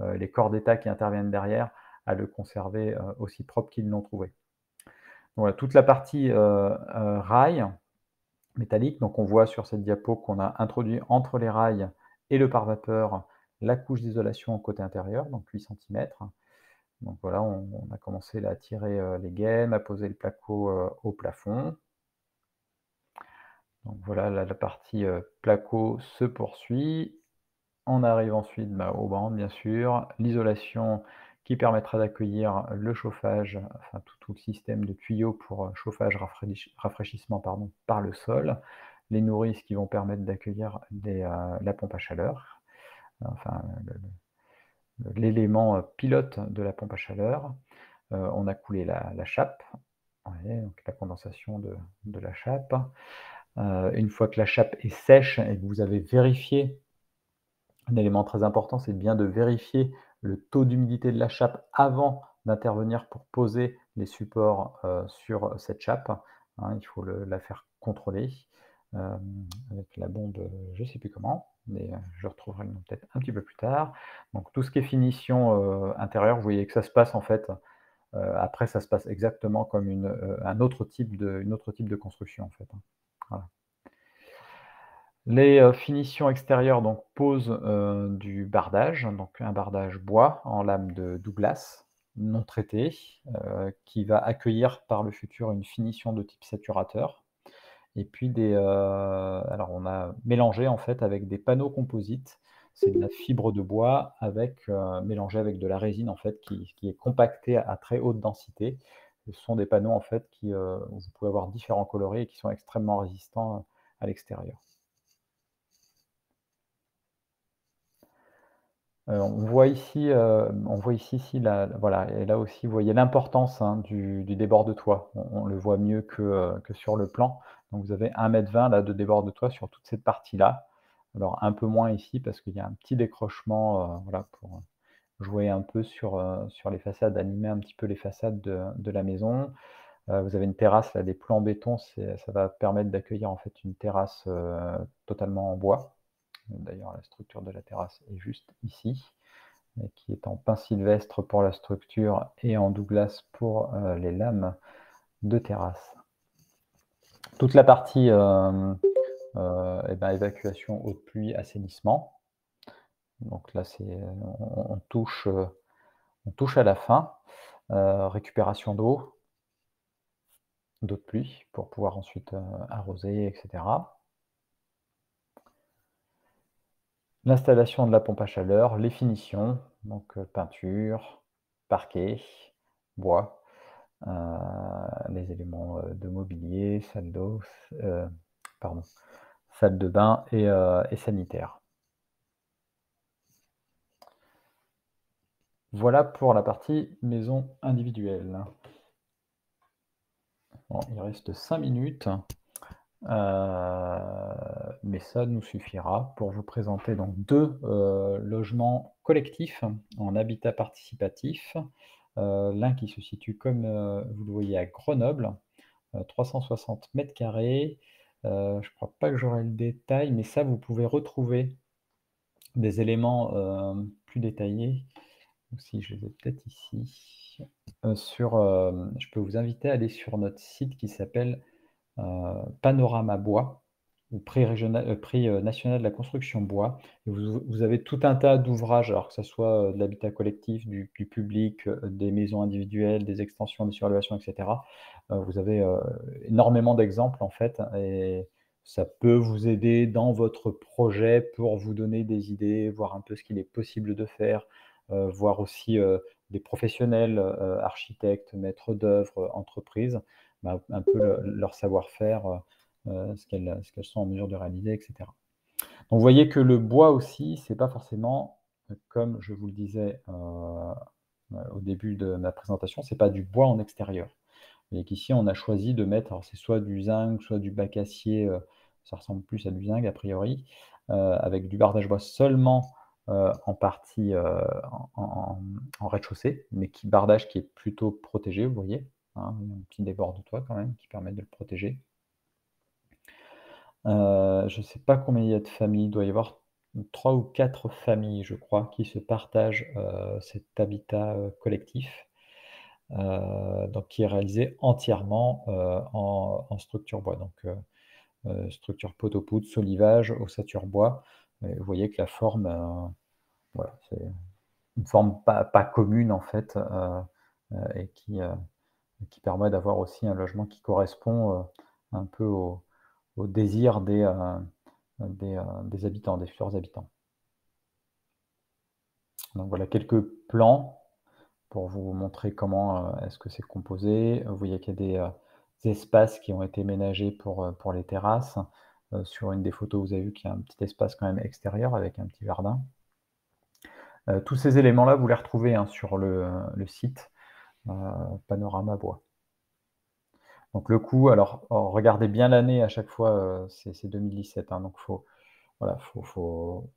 Speaker 1: les corps d'État qui interviennent derrière à le conserver, aussi propre qu'ils l'ont trouvé. Voilà, toute la partie, rail métallique, donc on voit sur cette diapo qu'on a introduit entre les rails et le pare-vapeur la couche d'isolation côté intérieur, donc 8 centimètres. Donc voilà, on a commencé là à tirer, les gaines, à poser le placo, au plafond. Donc voilà, la partie, placo se poursuit. On arrive ensuite, aux bandes bien sûr, l'isolation qui permettra d'accueillir le chauffage, enfin tout le système de tuyaux pour, chauffage, rafraîchissement pardon, par le sol. Les nourrices qui vont permettre d'accueillir la pompe à chaleur, enfin l'élément, pilote de la pompe à chaleur. On a coulé la chape, ouais, donc la condensation de la chape. Une fois que la chape est sèche et que vous avez vérifié, un élément très important, c'est bien de vérifier le taux d'humidité de la chape avant d'intervenir pour poser les supports, sur cette chape, hein. Il faut la faire contrôler, avec la bombe, je ne sais plus comment, mais, je retrouverai le nom peut-être un petit peu plus tard. Donc tout ce qui est finition, intérieure, vous voyez que ça se passe en fait. Après, ça se passe exactement comme une autre type de construction, en fait, hein. Voilà. Les, finitions extérieures, donc pose, du bardage, donc un bardage bois en lame de Douglas, non traité, qui va accueillir par le futur une finition de type saturateur et puis alors on a mélangé en fait avec des panneaux composites. C'est de la fibre de bois avec, mélangée avec de la résine en fait qui est compactée à très haute densité. Ce sont des panneaux en fait où vous pouvez avoir différents coloris et qui sont extrêmement résistants, à l'extérieur. On voit ici la voilà et là aussi vous voyez l'importance, hein, du débord de toit. On le voit mieux que sur le plan. Donc vous avez 1,20 m là de débord de toit sur toute cette partie-là. Alors un peu moins ici parce qu'il y a un petit décrochement, voilà pour jouer un peu sur les façades, animer un petit peu les façades de la maison. Vous avez une terrasse là, des plans en béton, ça va permettre d'accueillir en fait une terrasse, totalement en bois. D'ailleurs la structure de la terrasse est juste ici et qui est en pin sylvestre pour la structure et en Douglas pour, les lames de terrasse. Toute la partie, évacuation eau de pluie, assainissement. Donc là, on touche à la fin. Récupération d'eau de pluie pour pouvoir ensuite, arroser et cetera. L'installation de la pompe à chaleur, les finitions, donc, peinture, parquet, bois. Heu, les éléments, de mobilier, pardon, salle de bain et sanitaire. Voilà pour la partie maison individuelle. Bon, il reste 5 minutes, mais ça nous suffira pour vous présenter donc 2 logements collectifs en habitat participatif. L'un qui se situe comme, vous le voyez à Grenoble, 360 m². Je crois pas que j'aurai le détail, mais ça, vous pouvez retrouver des éléments, plus détaillés, aussi je les ai peut-être ici, je peux vous inviter à aller sur notre site qui s'appelle, heu, Panorama Bois ou prix national de la construction bois. Et vous avez tout un tas d'ouvrages, alors que ça soit, de l'habitat collectif, du public, des maisons individuelles, des extensions, des surélévations et cetera. Vous avez, énormément d'exemples en fait et Ça peut vous aider dans votre projet pour vous donner des idées, voir un peu ce qu'il est possible de faire, voir aussi, des professionnels, architectes, maîtres d'œuvre, entreprises, bah, un peu leur savoir-faire, ce qu'elles sont en mesure de réaliser et cetera. Donc vous voyez que le bois aussi, c'est pas forcément, comme je vous le disais, au début de ma présentation, c'est pas du bois en extérieur. Vous voyez qu'ici, on a choisi de mettre, alors c'est soit du zinc, soit du bac acier, ça ressemble plus à du zinc a priori, avec du bardage bois seulement, en partie, en rez-de-chaussée, mais bardage qui est plutôt protégé, vous voyez, hein, qui déborde de toit quand même, qui permet de le protéger. Je ne sais pas combien il y a de familles, il doit y avoir 3 ou 4 familles, je crois, qui se partagent, cet habitat, collectif, donc qui est réalisé entièrement, en structure bois, donc structure poteau-poutre, solivage, ossature bois. Et vous voyez que la forme, voilà, c'est une forme pas commune en fait, et qui permet d'avoir aussi un logement qui correspond, un peu au désir des habitants, des futurs habitants. Donc voilà quelques plans pour vous montrer comment, est-ce que c'est composé. Vous voyez qu'il y a des espaces qui ont été ménagés pour les terrasses. Sur une des photos, vous avez vu qu'il y a un petit espace quand même extérieur avec un petit jardin. Tous ces éléments-là, vous les retrouvez, hein, sur le site, heu, Panorama Bois. Donc le coût, alors regardez bien l'année à chaque fois, c'est 2017, hein, donc voilà, vous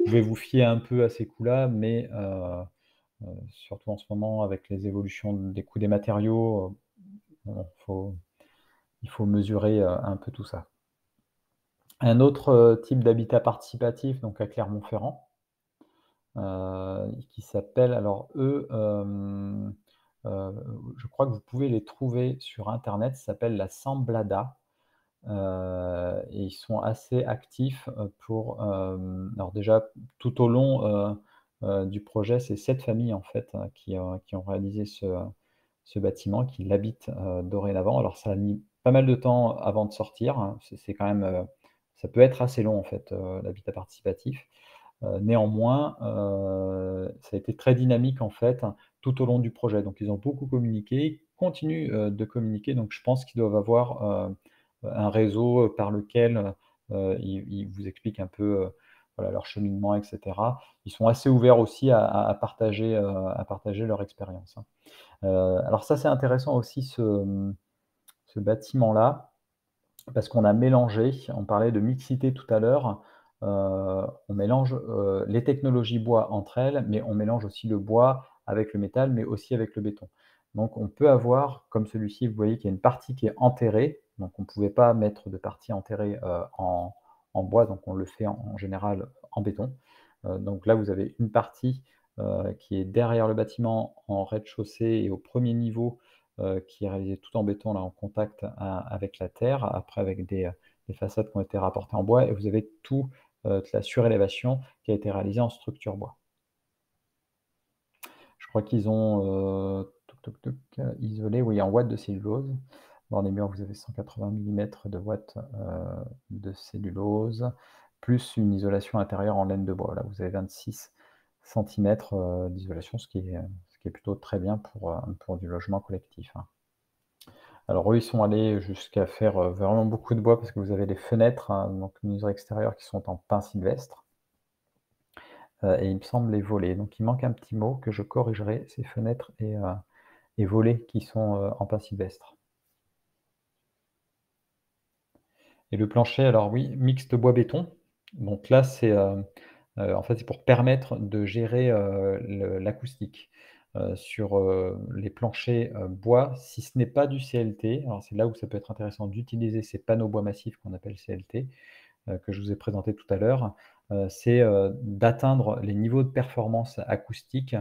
Speaker 1: pouvez vous fier un peu à ces coûts-là, mais surtout en ce moment avec les évolutions des coûts des matériaux, bon, il faut mesurer, un peu tout ça. Un autre, type d'habitat participatif, donc à Clermont-Ferrand, qui s'appelle alors eux, heu, je crois que vous pouvez les trouver sur internet, ça s'appelle la Samblada, et ils sont assez actifs, pour, alors déjà tout au long, du projet, c'est 7 familles en fait, qui ont réalisé ce bâtiment, qui l'habitent, dorénavant. Alors ça a mis pas mal de temps avant de sortir, hein, c'est quand même, ça peut être assez long en fait, l'habitat participatif. Néanmoins, ça a été très dynamique en fait, tout au long du projet. Donc ils ont beaucoup communiqué, continuent, de communiquer, donc je pense qu'ils doivent avoir, un réseau, par lequel, ils vous expliquent un peu, voilà leur cheminement et cetera. Ils sont assez ouverts aussi à partager leur expérience, hein. Alors ça, c'est intéressant aussi ce bâtiment-là, parce qu'on a mélangé, on parlait de mixité tout à l'heure, on mélange, les technologies bois entre elles, mais on mélange aussi le bois avec le métal, mais aussi avec le béton. Donc on peut avoir, comme celui-ci, vous voyez qu'il y a une partie qui est enterrée, donc on ne pouvait pas mettre de partie enterrée, en bois, donc on le fait en général en béton. Donc là, vous avez une partie, qui est derrière le bâtiment en rez-de-chaussée et au premier niveau, qui est réalisé tout en béton, là, en contact avec la terre, après avec des façades qui ont été rapportées en bois et vous avez toute la surélévation qui a été réalisée en structure bois. Je crois qu'ils ont, isolé, oui, en ouate de cellulose. Dans les murs, vous avez 180 millimètres de ouate, de cellulose, plus une isolation intérieure en laine de bois. Là, vous avez 26 centimètres, d'isolation, ce qui est plutôt très bien pour du logement collectif, hein. Alors eux, ils sont allés jusqu'à faire, vraiment beaucoup de bois parce que vous avez les fenêtres, hein, donc menuiserie extérieure qui sont en pin sylvestre, et il me semble les volets. Donc il manque un petit mot que je corrigerai, c'est fenêtres et volets qui sont, en pin sylvestre. Et le plancher, alors oui, mixte bois-béton. Donc là, en fait, c'est pour permettre de gérer, l'acoustique. Sur, les planchers, bois, si ce n'est pas du CLT, alors c'est là où ça peut être intéressant d'utiliser ces panneaux bois massifs qu'on appelle CLT, que je vous ai présenté tout à l'heure, c'est, d'atteindre les niveaux de performance acoustique,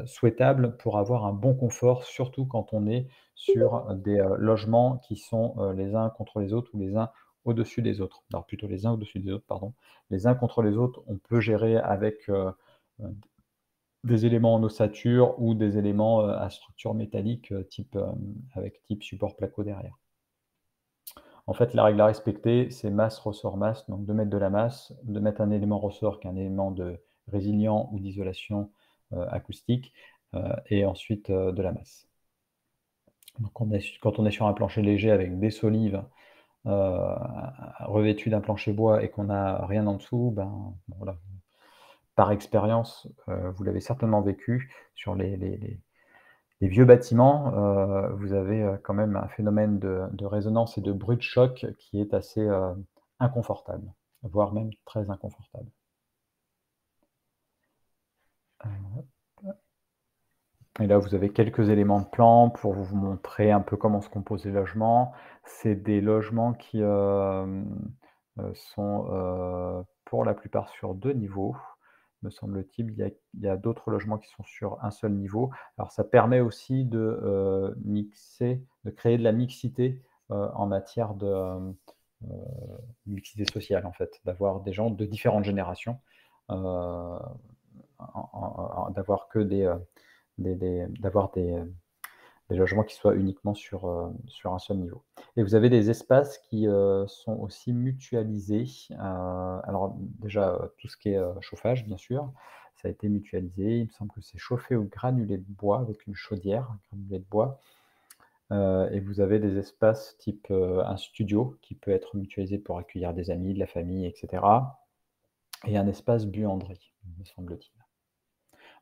Speaker 1: souhaitables pour avoir un bon confort, surtout quand on est sur des, logements qui sont, les uns contre les autres ou les uns au-dessus des autres. Alors plutôt les uns au-dessus des autres, pardon. Les uns contre les autres, on peut gérer avec, des éléments en ossature ou des éléments, à structure métallique, type, avec type support placo derrière. En fait, la règle à respecter, c'est masse, ressort, masse, donc de mettre de la masse, de mettre un élément ressort qui est un élément de résilient ou d'isolation, acoustique, et ensuite, de la masse. Donc quand on est sur un plancher léger avec des solives, revêtu d'un plancher bois et qu'on n'a rien en dessous, ben, bon, voilà, par expérience, vous l'avez certainement vécu sur les vieux bâtiments, vous avez, quand même un phénomène de résonance et de bruit de choc qui est assez, inconfortable, voire même très inconfortable. Et là, vous avez quelques éléments de plan pour vous montrer un peu comment se composent les logements. C'est des logements qui, sont, pour la plupart sur 2 niveaux, me semble-t-il. Il y a d'autres logements qui sont sur un seul niveau. Alors ça permet aussi de créer de la mixité, en matière de, mixité sociale en fait, d'avoir des gens de différentes générations, heu, d'avoir que d'avoir des logements qui soient uniquement sur un seul niveau. Et vous avez des espaces qui, sont aussi mutualisés. Alors déjà, tout ce qui est, chauffage bien sûr, ça a été mutualisé. Il me semble que c'est chauffé au granulé de bois avec une chaudière, un granulé de bois, et vous avez des espaces type, un studio qui peut être mutualisé pour accueillir des amis, de la famille et cetera, et un espace buanderie, me semble-t-il.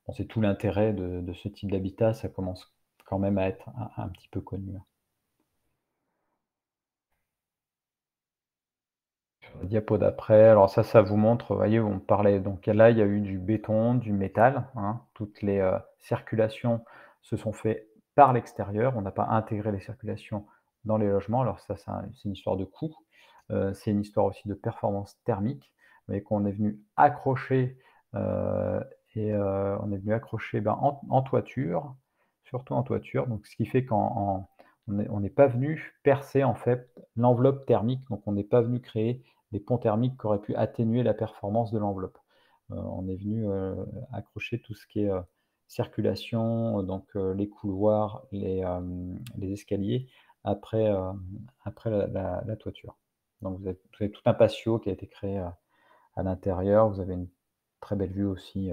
Speaker 1: Bon, c'est tout l'intérêt de ce type d'habitat, ça commence quand même à être un petit peu connu. Sur la diapo d'après, alors ça vous montre, vous voyez, on parlait donc là, il y a eu du béton, du métal, hein. Toutes les, circulations se sont faites par l'extérieur. On n'a pas intégré les circulations dans les logements. Alors ça, c'est une histoire de coût, c'est une histoire aussi de performance thermique, mais qu'on est venu accrocher, heu on est venu accrocher, ben, en toiture, surtout en toiture, donc ce qui fait on n'est pas venu percer, en fait, l'enveloppe thermique, donc on n'est pas venu créer des ponts thermiques qui auraient pu atténuer la performance de l'enveloppe. On est venu, accrocher tout ce qui est, circulation, donc les couloirs, les escaliers après, après la toiture. Donc vous avez tout un patio qui a été créé, à l'intérieur. Vous avez une très belle vue aussi,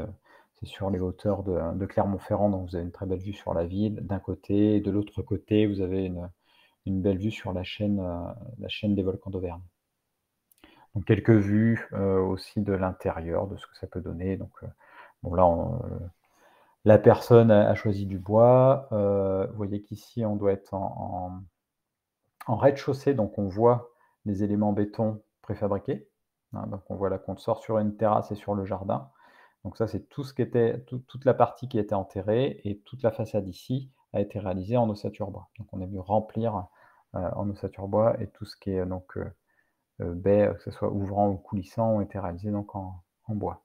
Speaker 1: c'est sur les hauteurs de Clermont-Ferrand, donc vous avez une très belle vue sur la ville d'un côté et de l'autre côté, vous avez une belle vue sur la chaîne des volcans d'Auvergne. Donc quelques vues, aussi de l'intérieur, de ce que ça peut donner. Donc, bon là la personne a choisi du bois. Vous voyez qu'ici on doit être en rez-de-chaussée, donc on voit les éléments béton préfabriqués, hein, donc on voit là qu'on sort sur une terrasse et sur le jardin. Donc ça, c'est tout ce qui était toute la partie qui était enterrée, et toute la façade ici a été réalisée en ossature bois. Donc on est venu remplir, en ossature bois, et tout ce qui est donc, baies, que ce soit ouvrant ou coulissant, ont été réalisés donc en bois.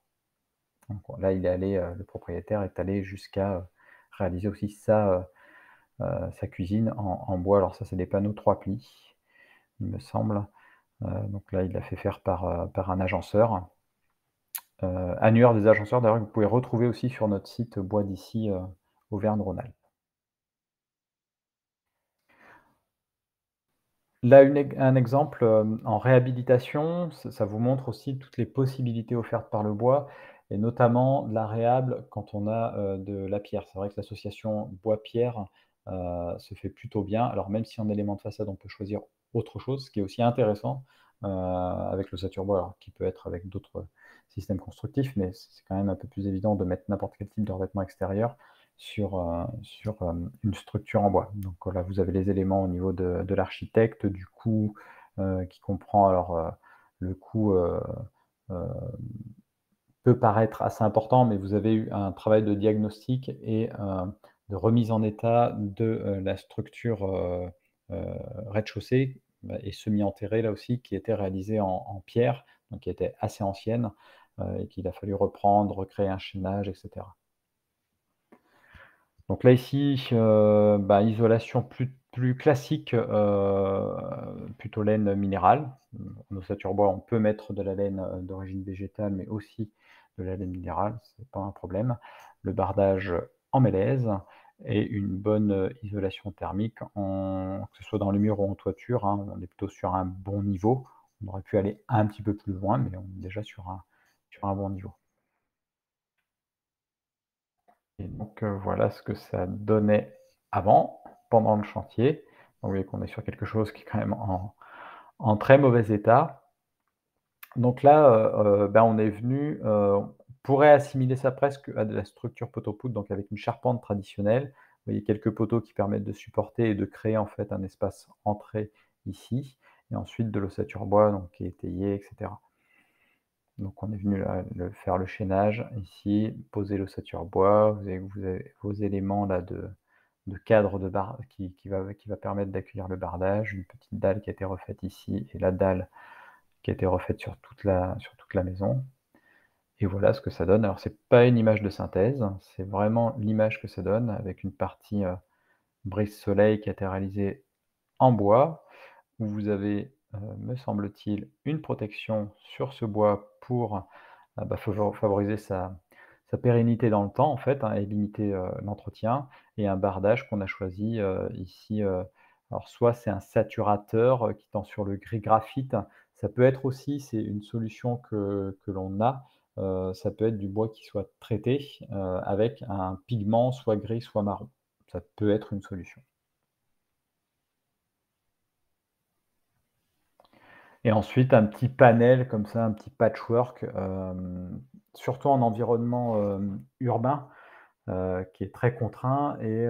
Speaker 1: Donc là, le propriétaire est allé jusqu'à, réaliser aussi sa cuisine en bois. Alors ça, c'est des panneaux 3 plis, il me semble. Donc là, il l'a fait faire par un agenceur. Annuaire des agenceurs d'ailleurs, que vous pouvez retrouver aussi sur notre site Bois d'ici, Auvergne-Rhône-Alpes. Là, un exemple, en réhabilitation, ça vous montre aussi toutes les possibilités offertes par le bois, et notamment la réhab quand on a, de la pierre. C'est vrai que l'association bois-pierre, se fait plutôt bien. Alors même si en élément de façade, on peut choisir autre chose, ce qui est aussi intéressant, avec l'ossature bois, alors qui peut être avec d'autres systèmes constructifs, mais c'est quand même un peu plus évident de mettre n'importe quel type de revêtement extérieur sur une structure en bois. Donc là, vous avez les éléments au niveau de l'architecte, du coût, qui comprend alors, le coût, heu, peut paraître assez important, mais vous avez eu un travail de diagnostic et de remise en état de, la structure, heu, rez-de-chaussée, bah, et semi-enterrée là aussi, qui était réalisée en pierre, donc qui était assez ancienne, et qu'il a fallu reprendre, recréer un chaînage et cetera. Donc là ici, bah, isolation plus classique, plutôt laine minérale. En ossature bois, on peut mettre de la laine, d'origine végétale, mais aussi de la laine minérale, c'est pas un problème. Le bardage en mélèze, et une bonne, isolation thermique que ce soit dans les murs ou en toiture, hein. On est plutôt sur un bon niveau. On aurait pu aller un petit peu plus loin, mais on est déjà sur un bon niveau. Et donc, voilà ce que ça donnait avant, pendant le chantier. Donc vous voyez qu'on est sur quelque chose qui est quand même en très mauvais état. Donc là, on est venu, on pourrait assimiler ça presque à de la structure poteau-poutre, donc avec une charpente traditionnelle. Vous voyez quelques poteaux qui permettent de supporter et de créer en fait un espace entrée ici, et ensuite de l'ossature bois donc qui est étayée et cetera. Donc on est venu là faire le chaînage ici, poser l'ossature bois, vous avez vos éléments là de cadre de bar qui va permettre d'accueillir le bardage, une petite dalle qui a été refaite ici et la dalle qui a été refaite sur toute la maison, et voilà ce que ça donne. Alors c'est pas une image de synthèse, c'est vraiment l'image que ça donne avec une partie, brise-soleil qui a été réalisée en bois, où vous avez, me semble-t-il, une protection sur ce bois pour, favoriser sa pérennité dans le temps en fait, hein, et limiter, l'entretien, et un bardage qu'on a choisi, ici, alors soit c'est un saturateur, qui tend sur le gris graphite. Ça peut être aussi, c'est une solution que l'on a, ça peut être du bois qui soit traité, avec un pigment soit gris, soit marron. Ça peut être une solution. Et ensuite un petit panel comme ça, un petit patchwork, surtout en environnement, urbain, qui est très contraint, et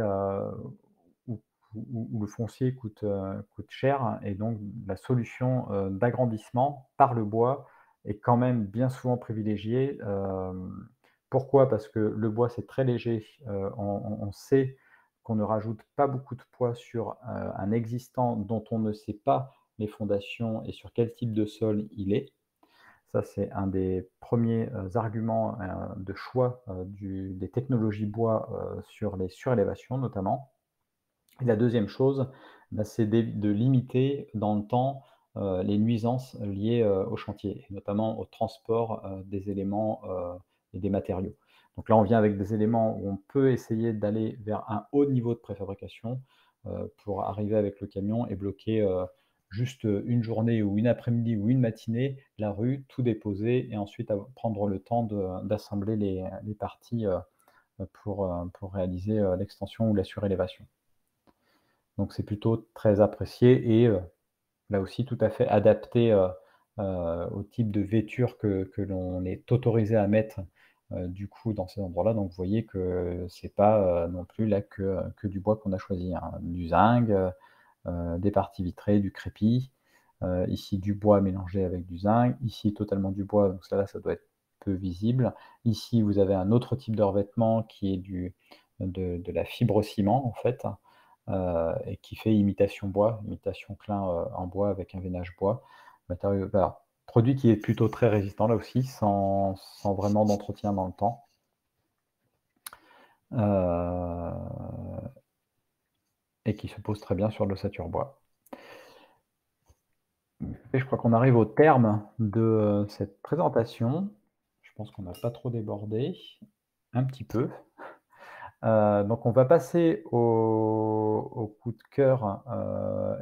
Speaker 1: où où le foncier coûte cher, et donc la solution, d'agrandissement par le bois est quand même bien souvent privilégiée. Pourquoi? Parce que le bois, c'est très léger, on sait qu'on ne rajoute pas beaucoup de poids sur, un existant dont on ne sait pas les fondations et sur quel type de sol il est. Ça, c'est un des premiers arguments, de choix, des technologies bois, sur les surélévations notamment. Et la deuxième chose, c'est de limiter dans le temps, les nuisances liées, au chantier, et notamment au transport, des éléments, et des matériaux. Donc là, on vient avec des éléments où on peut essayer d'aller vers un haut niveau de préfabrication, pour arriver avec le camion et bloquer, juste, une journée ou une après-midi ou une matinée, la rue, tout déposer, et ensuite prendre le temps d'assembler les parties, pour réaliser, l'extension ou la surélévation. Donc c'est plutôt très apprécié, et là aussi tout à fait adapté, au type de vêture que l'on est autorisé à mettre, du coup dans ces endroits-là. Donc vous voyez que c'est pas, non plus là que du bois qu'on a choisi, hein. Du zinc, des parties vitrées, du crépi, ici du bois mélangé avec du zinc, ici totalement du bois, donc ça là, ça doit être peu visible. Ici, vous avez un autre type de revêtement qui est de la fibre ciment en fait, et qui fait imitation bois, imitation clin, en bois avec un veinage bois. Matériau voilà, produit qui est plutôt très résistant là aussi, sans vraiment d'entretien dans le temps. Heu et qui se pose très bien sur de l'ossature bois. Et je crois qu'on arrive au terme de, cette présentation. Je pense qu'on n'a pas trop débordé, un petit peu. Donc on va passer au coup de cœur,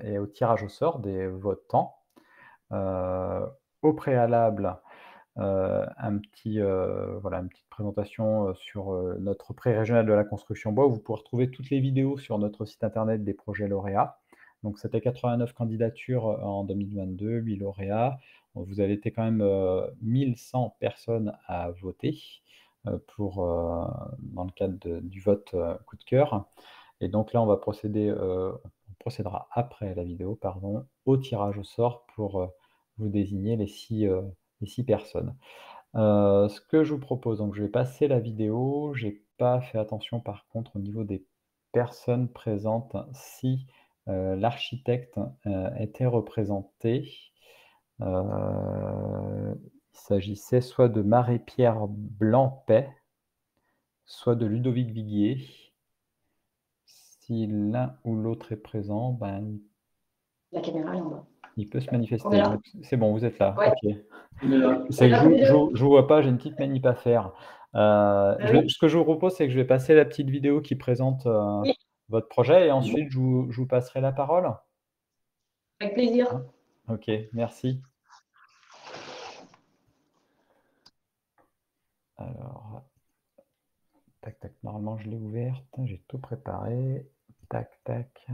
Speaker 1: et au tirage au sort des votants. Heu, Au préalable, voilà, une petite présentation, sur, notre prix régional de la construction bois, où vous pourrez retrouver toutes les vidéos sur notre site internet des projets lauréats. Donc c'était 89 candidatures, en 2022, 8 lauréats. Vous avez été quand même, 1 100 personnes à voter, dans le cadre du vote, coup de cœur, et donc là, on procédera après la vidéo, pardon, au tirage au sort pour, vous désigner les 6 personnes. Ce que je vous propose, donc je vais passer la vidéo. J'ai pas fait attention par contre au niveau des personnes présentes, si, l'architecte, était représenté. Il s'agissait soit de Marie-Pierre Blampet, soit de Ludovic Viguier. Si l'un ou l'autre est présent, ben,
Speaker 2: La caméra, elle est en bas.
Speaker 1: Il peut se
Speaker 2: On est
Speaker 1: manifester.
Speaker 2: là.
Speaker 1: Donc c'est bon, vous êtes là.
Speaker 2: Ouais.
Speaker 1: OK.
Speaker 3: On est là.
Speaker 1: C'est que
Speaker 2: Là, tous les deux.
Speaker 1: je vous vois pas, j'ai une petite manip à faire.
Speaker 2: Ah oui?
Speaker 1: Ce que je vous propose, c'est que je vais passer la petite vidéo qui présente,
Speaker 2: Oui,
Speaker 1: votre projet et
Speaker 3: Bon.
Speaker 1: ensuite je vous passerai la parole.
Speaker 2: avec plaisir.
Speaker 1: Hein? OK, merci. Alors, tac, tac, normalement je l'ai ouverte, j'ai tout préparé. Tac, tac.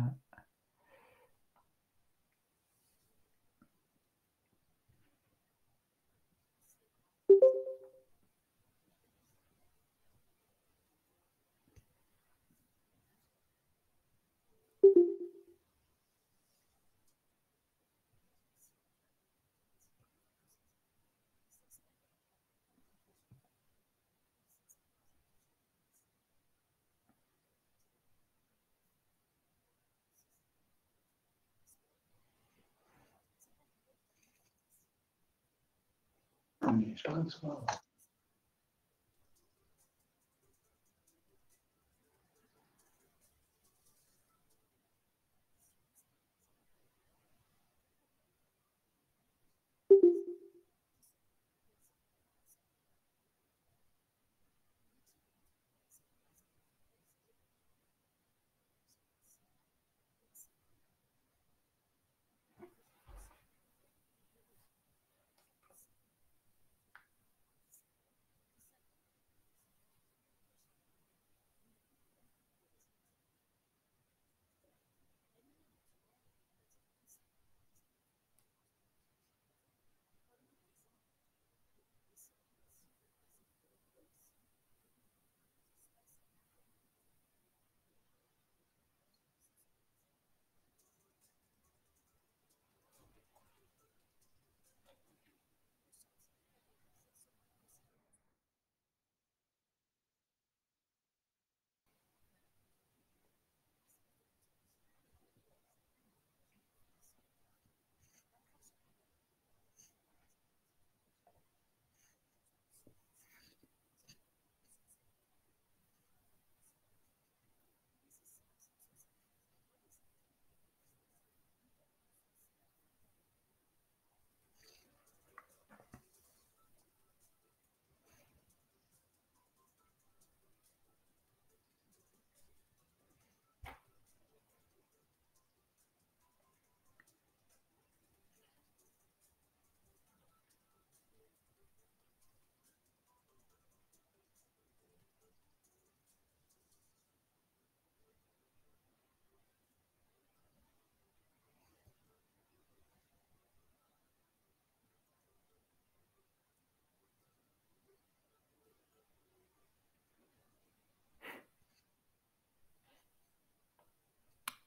Speaker 3: Mais je parle de soi.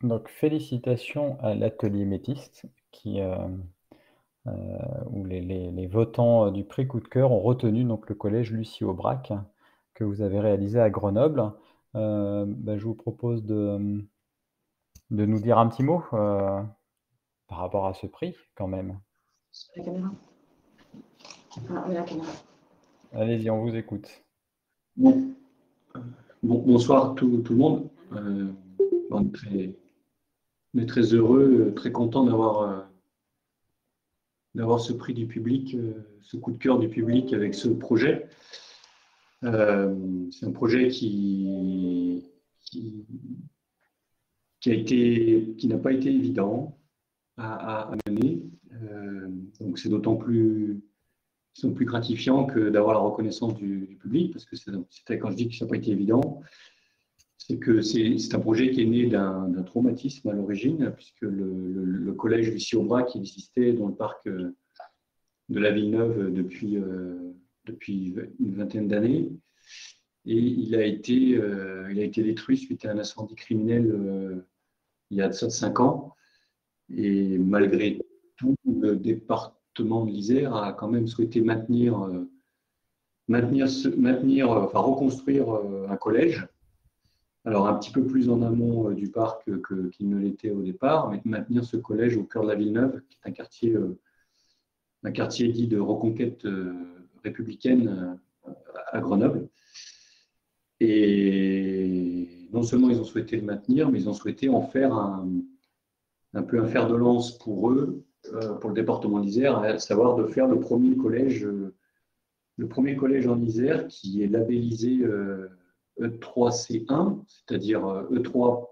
Speaker 1: Donc félicitations à l'atelier Métiste qui, où les votants, du prix coup de cœur ont retenu donc le collège Lucie Aubrac que vous avez réalisé à Grenoble. Je vous propose de nous dire un petit mot, par rapport à ce prix quand même.
Speaker 2: Sur la caméra. Ah, oui, la caméra.
Speaker 1: Allez-y, on vous écoute.
Speaker 3: Bon. Bonsoir tout le monde. On est très heureux, très content d'avoir ce prix du public, ce coup de cœur du public avec ce projet. C'est un projet qui n'a pas été évident à mener. Donc c'est d'autant plus gratifiant que d'avoir la reconnaissance du public, parce que quand je dis que ça n'a pas été évident, c'est que c'est un projet qui est né d'un traumatisme à l'origine, puisque le collège Lucie Aubrac existait dans le parc de la Villeneuve depuis une vingtaine d'années. Et il a été détruit suite à un incendie criminel il y a de ça 5 ans. Et malgré tout, le département de l'Isère a quand même souhaité reconstruire un collège. Alors un petit peu plus en amont du parc qu'il ne l'était au départ, mais de maintenir ce collège au cœur de la Villeneuve, qui est un quartier dit de reconquête républicaine à Grenoble. Et non seulement ils ont souhaité le maintenir, mais ils ont souhaité en faire un peu un fer de lance pour eux, pour le département d'Isère, à savoir de faire le premier collège en Isère qui est labellisé E3C1, c'est-à-dire E3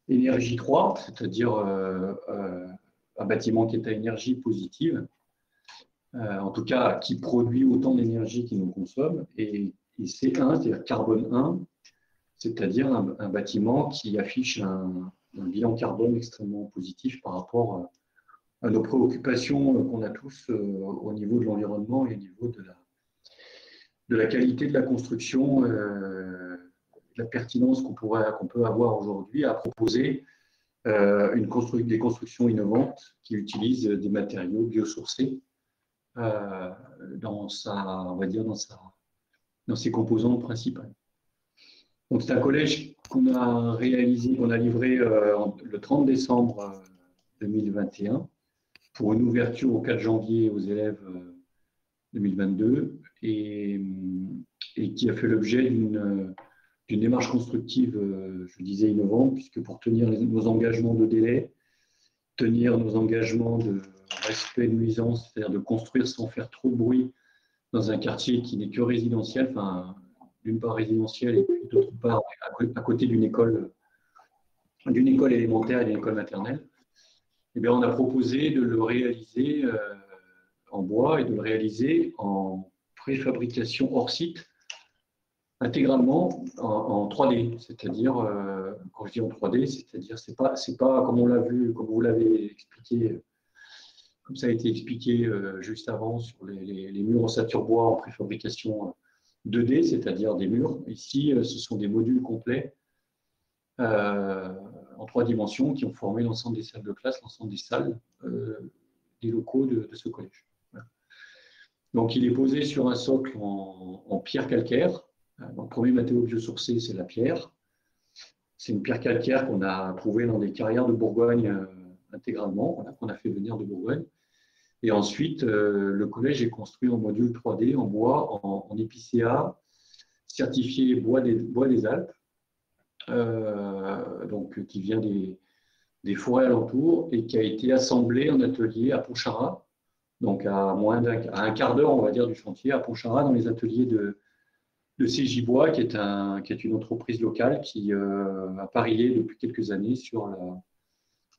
Speaker 3: énergie 3, c'est-à-dire un bâtiment qui est à énergie positive, en tout cas qui produit autant d'énergie qu'il nous consomme, et C1, c'est-à-dire carbone 1, c'est-à-dire un bâtiment qui affiche un bilan carbone extrêmement positif par rapport à nos préoccupations qu'on a tous au niveau de l'environnement et au niveau de la qualité de la construction, de la pertinence qu'on peut avoir aujourd'hui à proposer des constructions innovantes qui utilisent des matériaux biosourcés dans ses composantes principales. Donc c'est un collège qu'on a réalisé, qu'on a livré le 30 décembre 2021 pour une ouverture au 4 janvier aux élèves 2022 et qui a fait l'objet d'une démarche constructive, je disais innovante, puisque pour tenir nos engagements de délai, tenir nos engagements de respect de nuisance, c'est-à-dire de construire sans faire trop de bruit dans un quartier qui n'est que résidentiel, enfin d'une part résidentiel et puis d'autre part à côté d'une école élémentaire et d'une école maternelle, eh bien, on a proposé de le réaliser en bois et de le réaliser en préfabrication hors site, intégralement en 3D. C'est-à-dire, quand je dis en 3D, c'est-à-dire c'est pas comme on l'a vu, comme vous l'avez expliqué, comme ça a été expliqué juste avant sur les murs ossature bois en préfabrication 2D, c'est-à-dire des murs. Ici, ce sont des modules complets en 3 dimensions qui ont formé l'ensemble des salles de classe, l'ensemble des salles des locaux de ce collège. Voilà. Donc, il est posé sur un socle en pierre calcaire. Donc, le premier matériau biosourcé, c'est la pierre. C'est une pierre calcaire qu'on a trouvée dans des carrières de Bourgogne intégralement, voilà, qu'on a fait venir de Bourgogne. Et ensuite, le collège est construit en module 3D, en bois, en épicéa, certifié bois des Alpes, donc qui vient des forêts alentours et qui a été assemblé en atelier à Pontcharrat, donc à un quart d'heure, on va dire, du chantier, à Pontcharrat, dans les ateliers de CJ Bois, qui est une entreprise locale qui a parié depuis quelques années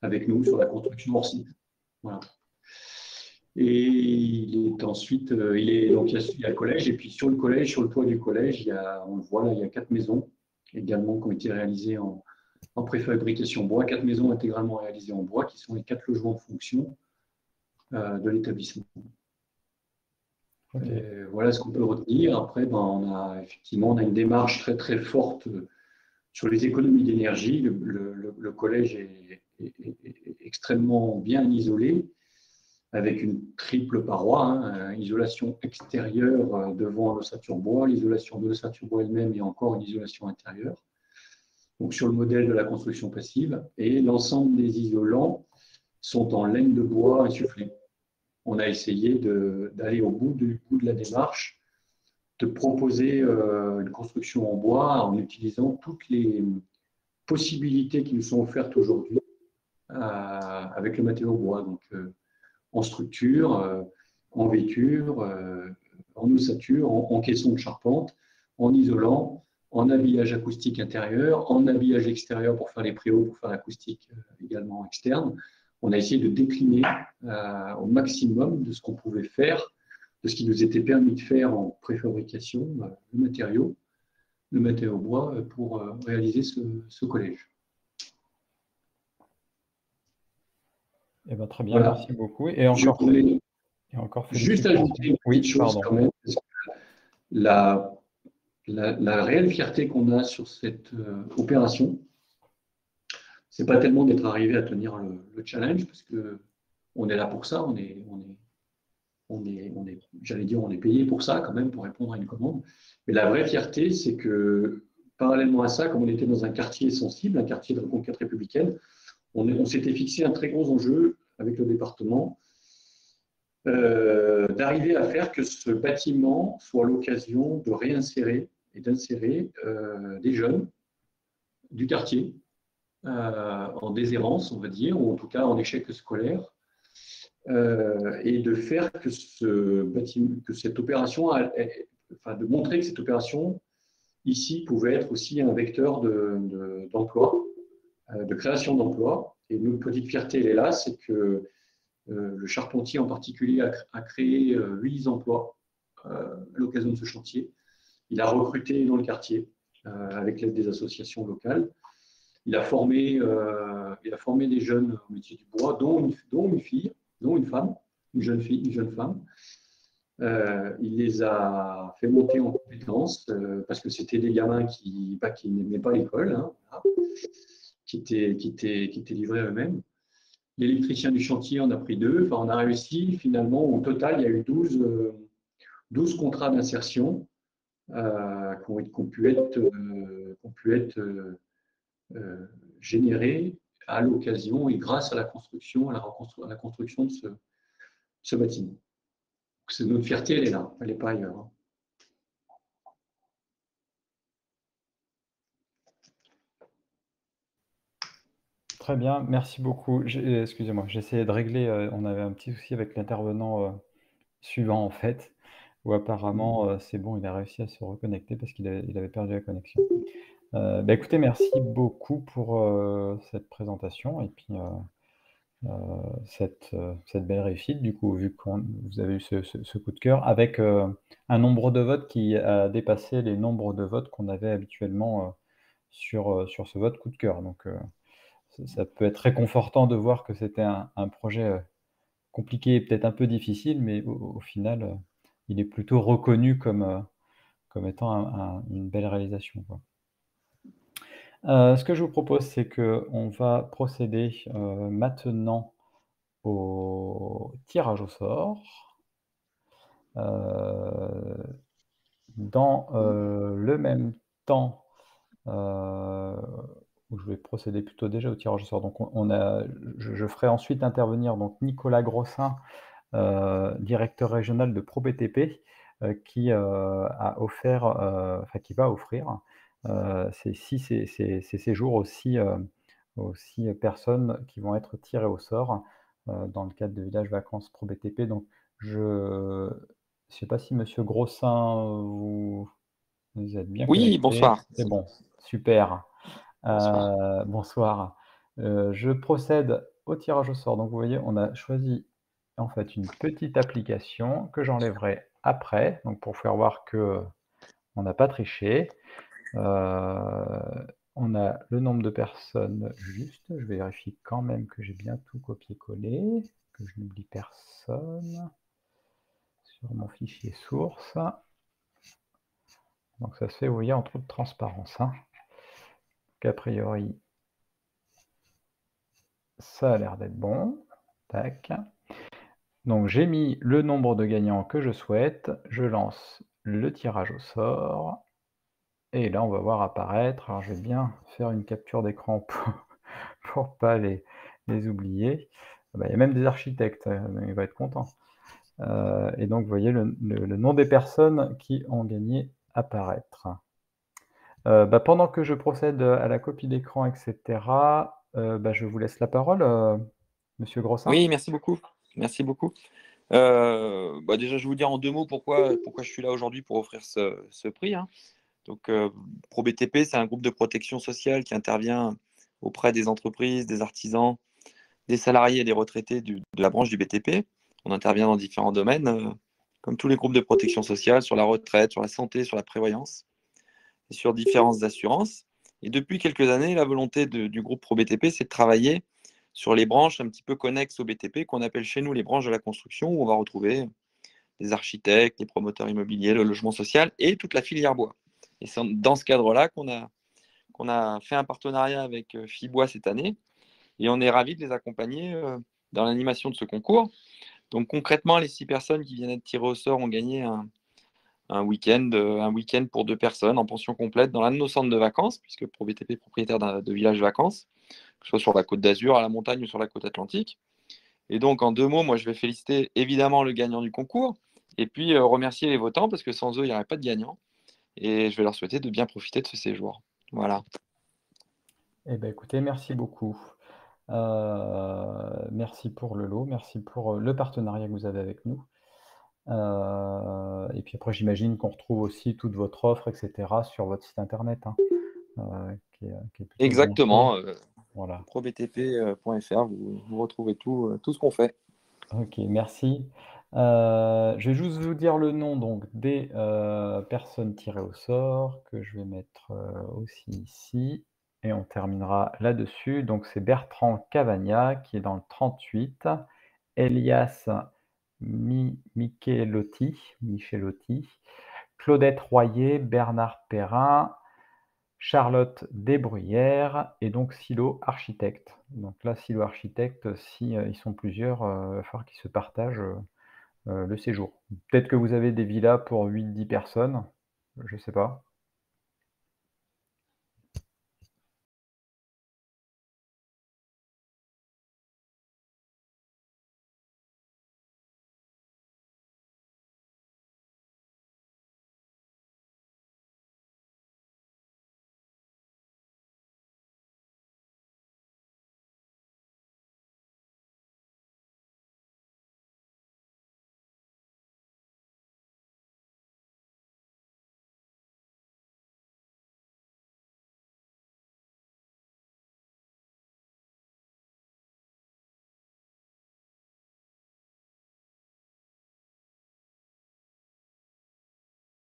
Speaker 3: avec nous sur la construction hors site. Voilà. Et il est ensuite, donc il y a le collège, et puis sur le collège, sur le toit du collège, on le voit là, il y a 4 maisons également qui ont été réalisées en préfabrication bois, 4 maisons intégralement réalisées en bois, qui sont les 4 logements de fonction de l'établissement. Okay. Voilà ce qu'on peut retenir. Après, on a une démarche très très forte sur les économies d'énergie. Le collège est extrêmement bien isolé, avec une triple paroi, isolation extérieure devant l'ossature bois, l'isolation de l'ossature bois elle-même et encore une isolation intérieure. Donc sur le modèle de la construction passive, et l'ensemble des isolants sont en laine de bois insufflée. On a essayé d'aller au bout de la démarche, de proposer une construction en bois en utilisant toutes les possibilités qui nous sont offertes aujourd'hui avec le matériau bois. Donc, en structure, en vêture, en ossature, en caisson de charpente, en isolant, en habillage acoustique intérieur, en habillage extérieur pour faire les préaux, pour faire l'acoustique également externe. On a essayé de décliner au maximum de ce qu'on pouvait faire, de ce qui nous était permis de faire en préfabrication, le matériau bois pour réaliser ce collège.
Speaker 1: Eh ben, très bien,
Speaker 3: voilà.
Speaker 1: Merci beaucoup. Et encore,
Speaker 3: juste ajouter une petite chose quand même. Parce que la réelle fierté qu'on a sur cette opération, c'est pas tellement d'être arrivé à tenir le challenge, parce que on est là pour ça, j'allais dire, on est payé pour ça quand même, pour répondre à une commande. Mais la vraie fierté, c'est que parallèlement à ça, comme on était dans un quartier sensible, un quartier de reconquête républicaine, on s'était fixé un très gros enjeu avec le département, d'arriver à faire que ce bâtiment soit l'occasion de réinsérer et d'insérer des jeunes du quartier en déshérence, on va dire, ou en tout cas en échec scolaire, et de faire que cette opération, de montrer que cette opération ici pouvait être aussi un vecteur d'emploi, de création d'emplois. Et notre petite fierté, elle est là, c'est que le charpentier en particulier a créé 8 emplois à l'occasion de ce chantier. Il a recruté dans le quartier avec l'aide des associations locales. Il a formé des jeunes au métier du bois, dont une femme, une jeune femme. Il les a fait monter en compétences parce que c'était des gamins qui n'aimaient pas l'école, hein, voilà, qui étaient livrés eux-mêmes. L'électricien du chantier en a pris 2. Enfin, on a réussi finalement, au total, il y a eu 12 contrats d'insertion qui ont pu être générés à l'occasion et grâce à la construction, à la construction de ce bâtiment. C'est notre fierté, elle est là, elle n'est pas ailleurs. Hein.
Speaker 1: Très bien, merci beaucoup. Excusez-moi, j'essayais de régler, on avait un petit souci avec l'intervenant suivant en fait, où apparemment c'est bon, il a réussi à se reconnecter parce qu'il avait perdu la connexion. Écoutez, merci beaucoup pour cette présentation et puis cette belle réussite du coup, vu que vous avez eu ce coup de cœur avec un nombre de votes qui a dépassé les nombres de votes qu'on avait habituellement sur ce vote coup de cœur. Donc ça peut être réconfortant de voir que c'était un projet compliqué et peut-être un peu difficile, mais au final, il est plutôt reconnu comme étant une belle réalisation, quoi. Ce que je vous propose, c'est qu'on va procéder maintenant au tirage au sort. Dans le même temps, où je vais procéder plutôt déjà au tirage au sort. Donc je ferai ensuite intervenir donc Nicolas Grossin, directeur régional de ProBTP, qui a offert, qui va offrir ces séjours aux 6 personnes qui vont être tirées au sort dans le cadre de Village Vacances ProBTP. Donc je ne sais pas si monsieur Grossin, vous êtes bien
Speaker 4: Oui,
Speaker 1: connecté?
Speaker 4: bonsoir.
Speaker 1: C'est bon, super.
Speaker 4: Bonsoir.
Speaker 1: Bonsoir. Je procède au tirage au sort. Donc vous voyez, on a choisi en fait une petite application que j'enlèverai après, donc pour faire voir qu'on n'a pas triché. On a le nombre de personnes juste. Je vérifie quand même que j'ai bien tout copié-collé, que je n'oublie personne sur mon fichier source. Donc ça se fait, vous voyez, en toute transparence. Hein. Donc a priori, ça a l'air d'être bon. Tac. Donc j'ai mis le nombre de gagnants que je souhaite. Je lance le tirage au sort. Et là, on va voir apparaître. Alors je vais bien faire une capture d'écran pour pas les oublier. Il y a même des architectes, il va être content. Et donc, vous voyez le nom des personnes qui ont gagné apparaître. Pendant que je procède à la copie d'écran, etc., je vous laisse la parole, monsieur Grossin.
Speaker 4: Oui, merci beaucoup. Merci beaucoup. Déjà, je vais vous dire en 2 mots pourquoi je suis là aujourd'hui pour offrir ce prix. Hein. Donc, ProBTP, c'est un groupe de protection sociale qui intervient auprès des entreprises, des artisans, des salariés et des retraités de la branche du BTP. On intervient dans différents domaines, comme tous les groupes de protection sociale, sur la retraite, sur la santé, sur la prévoyance et sur différentes assurances. Et depuis quelques années, la volonté du groupe ProBTP, c'est de travailler sur les branches un petit peu connexes au BTP, qu'on appelle chez nous les branches de la construction, où on va retrouver les architectes, les promoteurs immobiliers, le logement social et toute la filière bois. Et c'est dans ce cadre-là qu'on a fait un partenariat avec Fibois cette année, et on est ravis de les accompagner dans l'animation de ce concours. Donc concrètement, les 6 personnes qui viennent d'être tirées au sort ont gagné un week-end pour 2 personnes en pension complète dans l'un de nos centres de vacances, puisque ProBTP est propriétaire de Village Vacances, que ce soit sur la Côte d'Azur, à la montagne ou sur la côte atlantique. Et donc, en 2 mots, moi, je vais féliciter évidemment le gagnant du concours et puis remercier les votants parce que sans eux, il n'y aurait pas de gagnant. Et je vais leur souhaiter de bien profiter de ce séjour. Voilà.
Speaker 1: Eh bien, écoutez, merci beaucoup. Merci pour le lot, merci pour, le partenariat que vous avez avec nous. Et puis après, j'imagine qu'on retrouve aussi toute votre offre et cetera sur votre site internet, hein, qui est plutôt bien fait.
Speaker 4: Exactement,
Speaker 1: Voilà.
Speaker 4: probtp.fr, vous retrouvez tout ce qu'on fait.
Speaker 1: OK, merci. Je vais juste vous dire le nom donc des, personnes tirées au sort que je vais mettre, aussi ici et on terminera là-dessus. Donc c'est Bertrand Cavagna qui est dans le 38, Elias Michelotti, Claudette Royer, Bernard Perrin, Charlotte Desbruyères et donc Silo Architecte. Donc là, Silo Architecte, si, ils sont plusieurs, il va falloir qu'ils se partagent, le séjour. Peut-être que vous avez des villas pour 8-10 personnes, je sais pas.